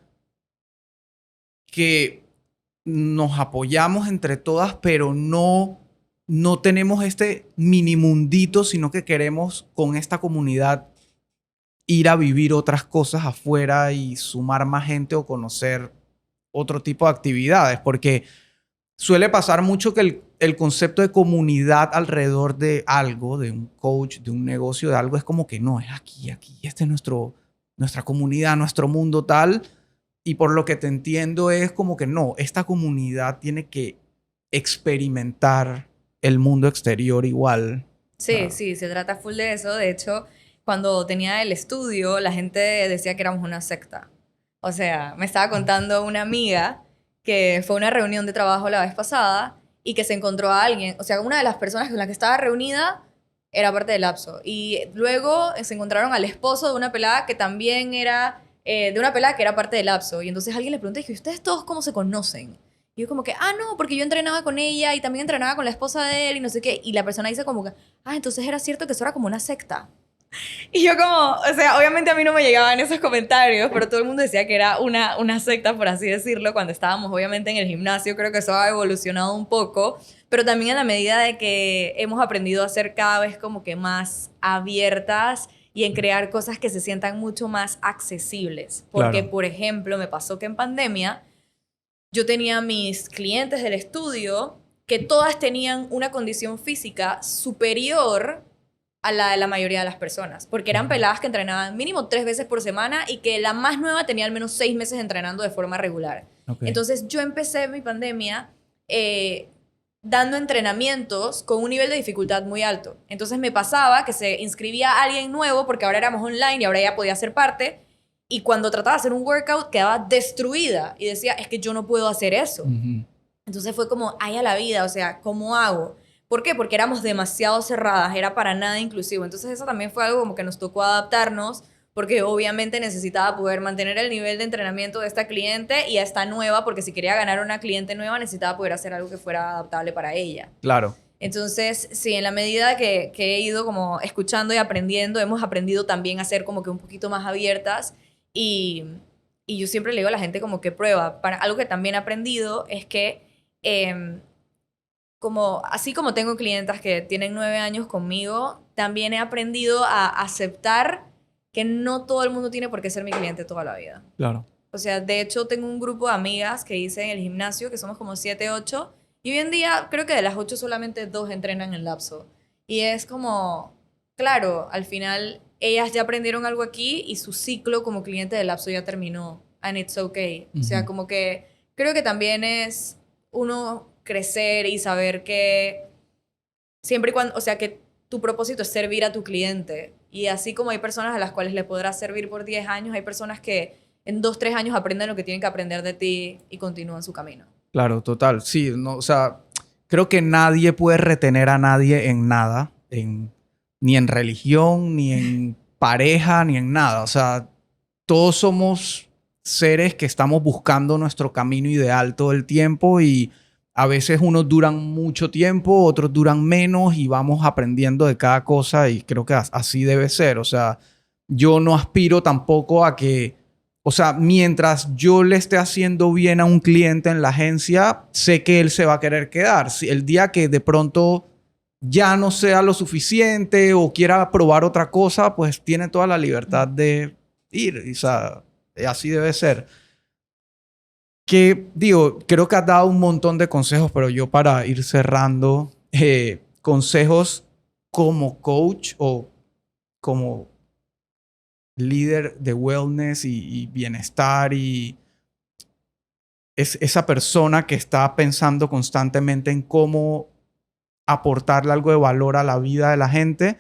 que nos apoyamos entre todas, pero no tenemos este mini mundito, sino que queremos con esta comunidad ir a vivir otras cosas afuera y sumar más gente o conocer otro tipo de actividades, porque suele pasar mucho que el concepto de comunidad alrededor de algo, de un coach, de un negocio, de algo, es como que no, es aquí, este es nuestra comunidad, nuestro mundo tal. Y por lo que te entiendo es como que no, esta comunidad tiene que experimentar el mundo exterior igual. O Sí, sea, sí, se trata full de eso. De hecho, cuando tenía el estudio, la gente decía que éramos una secta. O sea, me estaba contando una amiga que fue a una reunión de trabajo la vez pasada y que se encontró a alguien. O sea, una de las personas con las que estaba reunida era parte del lapso. Y luego se encontraron al esposo de una pelada que también era, de una pelada que era parte del lapso. Y entonces alguien le preguntó, dije, ¿ustedes todos cómo se conocen? Y yo como que, no, porque yo entrenaba con ella y también entrenaba con la esposa de él y no sé qué. Y la persona dice como que, entonces era cierto que eso era como una secta. Y yo como, o sea, obviamente a mí no me llegaban esos comentarios, pero todo el mundo decía que era una secta, por así decirlo, cuando estábamos obviamente en el gimnasio. Creo que eso ha evolucionado un poco, pero también en la medida de que hemos aprendido a ser cada vez como que más abiertas y en crear cosas que se sientan mucho más accesibles. Porque, claro. por ejemplo, me pasó que en pandemia yo tenía mis clientes del estudio que todas tenían una condición física superior a la de la mayoría de las personas, porque eran Ujú. peladas que entrenaban mínimo 3 veces por semana y que la más nueva tenía al menos 6 meses entrenando de forma regular. Ok. Entonces yo empecé mi pandemia eh, dando entrenamientos con un nivel de dificultad muy alto. Entonces me pasaba que se inscribía alguien nuevo porque ahora éramos online y ahora ya podía ser parte. Y cuando trataba de hacer un workout quedaba destruida y decía, es que yo no puedo hacer eso. Ujú. Entonces fue como, ay a la vida, o sea, ¿cómo hago? ¿Por qué? Porque éramos demasiado cerradas, era para nada inclusivo. Entonces eso también fue algo como que nos tocó adaptarnos, porque obviamente necesitaba poder mantener el nivel de entrenamiento de esta cliente y a esta nueva, porque si quería ganar una cliente nueva necesitaba poder hacer algo que fuera adaptable para ella. Claro. Entonces, sí, en la medida que he ido como escuchando y aprendiendo, hemos aprendido también a ser como que un poquito más abiertas y, y yo siempre le digo a la gente como que prueba. Algo que también he aprendido es que em, así como tengo clientas que tienen 9 años conmigo, también he aprendido a aceptar que no todo el mundo tiene por qué ser mi cliente toda la vida. Claro. O sea, de hecho, tengo un grupo de amigas que hice en el gimnasio, que somos como 7, 8, y hoy en día creo que de las 8 solamente 2 entrenan en lapso. Y es como, claro, al final ellas ya aprendieron algo aquí y su ciclo como cliente de lapso ya terminó. And it's okay. O sea, como que creo que también es uno crecer y saber que siempre y cuando, o sea, que tu propósito es servir a tu cliente. Y así como hay personas a las cuales le podrás servir por 10 años, hay personas que en 2, 3 años aprenden lo que tienen que aprender de ti y continúan su camino. Claro, total. Sí, no, o sea, creo que nadie puede retener a nadie en nada, ni en religión, ni en pareja, ni en nada. O sea, todos somos seres que estamos buscando nuestro camino ideal todo el tiempo y a veces unos duran mucho tiempo, otros duran menos y vamos aprendiendo de cada cosa y creo que así debe ser. O sea, yo no aspiro tampoco a que, o sea, mientras yo le esté haciendo bien a un cliente en la agencia, sé que él se va a querer quedar. Si el día que de pronto ya no sea lo suficiente o quiera probar otra cosa, pues tiene toda la libertad de ir. O sea, así debe ser. Que digo, creo que has dado un montón de consejos, pero yo para ir cerrando, consejos como coach o como líder de wellness y bienestar y es esa persona que está pensando constantemente en cómo aportarle algo de valor a la vida de la gente,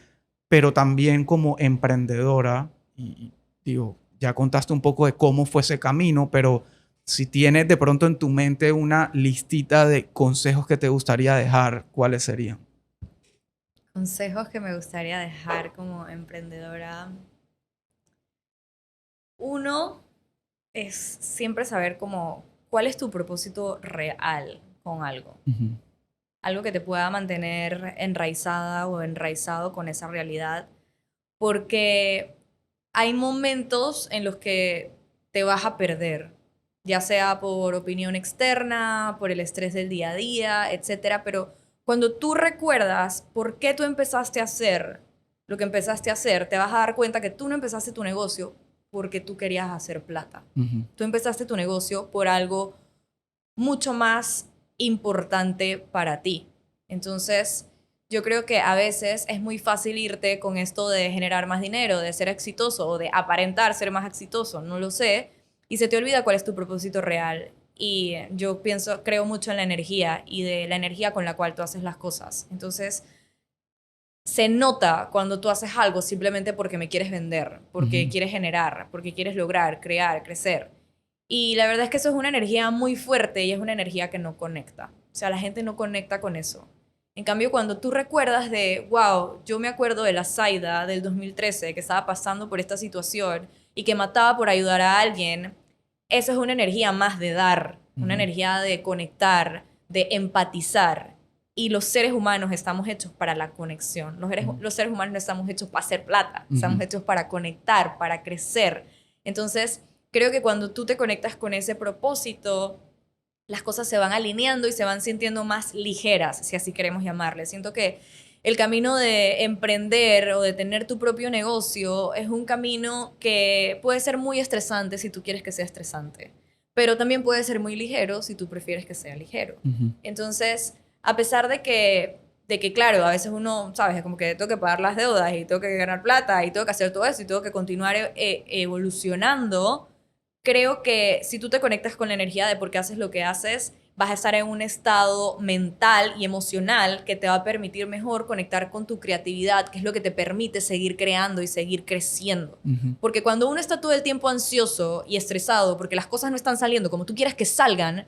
pero también como emprendedora. Y digo, ya contaste un poco de cómo fue ese camino, pero si tienes de pronto en tu mente una listita de consejos que te gustaría dejar, ¿cuáles serían? Consejos que me gustaría dejar como emprendedora. Uno es siempre saber como cuál es tu propósito real con algo. Uh-huh. Algo que te pueda mantener enraizada o enraizado con esa realidad. Porque hay momentos en los que te vas a perder, ya sea por opinión externa, por el estrés del día a día, etcétera. Pero cuando tú recuerdas por qué tú empezaste a hacer lo que empezaste a hacer, te vas a dar cuenta que tú no empezaste tu negocio porque tú querías hacer plata. Uh-huh. Tú empezaste tu negocio por algo mucho más importante para ti. Entonces, yo creo que a veces es muy fácil irte con esto de generar más dinero, de ser exitoso o de aparentar ser más exitoso, no lo sé, y se te olvida cuál es tu propósito real. Y yo creo mucho en la energía y de la energía con la cual tú haces las cosas. Entonces, se nota cuando tú haces algo simplemente porque me quieres vender, porque quieres generar, porque quieres lograr, crear, crecer. Y la verdad es que eso es una energía muy fuerte y es una energía que no conecta. O sea, la gente no conecta con eso. En cambio, cuando tú recuerdas de, wow, yo me acuerdo de la Zaida del 2013 que estaba pasando por esta situación y que mataba por ayudar a alguien, esa es una energía más de dar, una energía de conectar, de empatizar. Y los seres humanos estamos hechos para la conexión. Los seres humanos no estamos hechos para hacer plata, estamos hechos para conectar, para crecer. Entonces, creo que cuando tú te conectas con ese propósito, las cosas se van alineando y se van sintiendo más ligeras, si así queremos llamarle. Siento que el camino de emprender o de tener tu propio negocio es un camino que puede ser muy estresante si tú quieres que sea estresante, pero también puede ser muy ligero si tú prefieres que sea ligero. Entonces, a pesar de que, claro, a veces uno, ¿sabes? Es como que tengo que pagar las deudas y tengo que ganar plata y tengo que hacer todo eso y tengo que continuar evolucionando. Creo que si tú te conectas con la energía de por qué haces lo que haces, vas a estar en un estado mental y emocional que te va a permitir mejor conectar con tu creatividad, que es lo que te permite seguir creando y seguir creciendo. Porque cuando uno está todo el tiempo ansioso y estresado porque las cosas no están saliendo como tú quieres que salgan,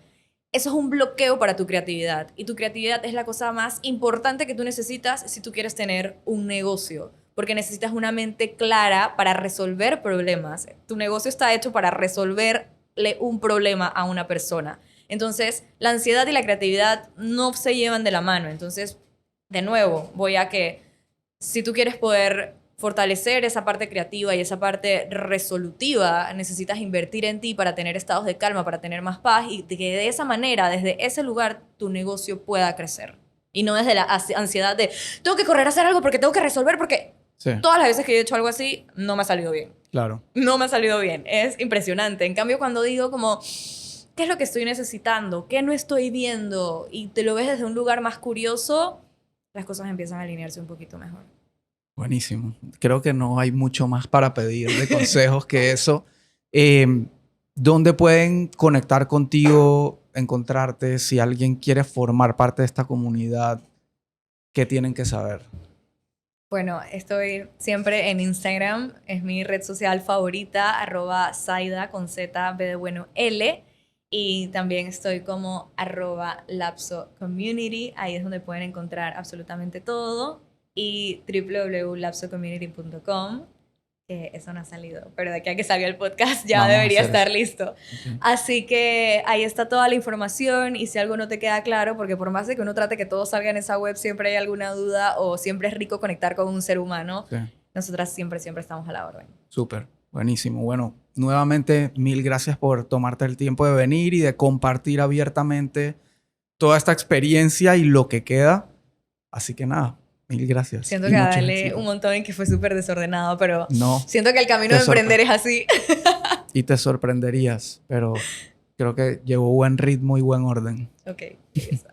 eso es un bloqueo para tu creatividad. Y tu creatividad es la cosa más importante que tú necesitas si tú quieres tener un negocio. Porque necesitas una mente clara para resolver problemas. Tu negocio está hecho para resolverle un problema a una persona. Entonces, la ansiedad y la creatividad no se llevan de la mano. Entonces, de nuevo, voy a que si tú quieres poder fortalecer esa parte creativa y esa parte resolutiva, necesitas invertir en ti para tener estados de calma, para tener más paz y que de esa manera, desde ese lugar, tu negocio pueda crecer. Y no desde la ansiedad de tengo que correr a hacer algo porque tengo que resolver, porque Sí, Todas las veces que yo he hecho algo así, no me ha salido bien. claro. No me ha salido bien. Es impresionante. En cambio, cuando digo como, ¿qué es lo que estoy necesitando? ¿Qué no estoy viendo? Y te lo ves desde un lugar más curioso, las cosas empiezan a alinearse un poquito mejor. Buenísimo. Creo que no hay mucho más para pedir de consejos que eso. ¿Dónde pueden conectar contigo, encontrarte? Si alguien quiere formar parte de esta comunidad, ¿qué tienen que saber? Bueno, estoy siempre en Instagram, es mi red social favorita, @Saida con Z, B de bueno, L. Y también estoy como @Lapso Community, ahí es donde pueden encontrar absolutamente todo. Y www.lapsocommunity.com, que eso no ha salido, pero de aquí a que salga el podcast ya Vamos a debería hacer estar eso. listo. Ok. Así que ahí está toda la información y si algo no te queda claro, porque por más de que uno trate que todo salga en esa web, siempre hay alguna duda o siempre es rico conectar con un ser humano, Sí, nosotras siempre estamos a la orden. súper. Buenísimo. Bueno, nuevamente, mil gracias por tomarte el tiempo de venir y de compartir abiertamente toda esta experiencia y lo que queda. Así que nada, mil gracias. Siento Y que muchos darle éxitos. un montón en que fue súper desordenado, pero No, siento que el camino te de emprender es así. y te sorprenderías, pero creo que llevó buen ritmo y buen orden. Ok, eso.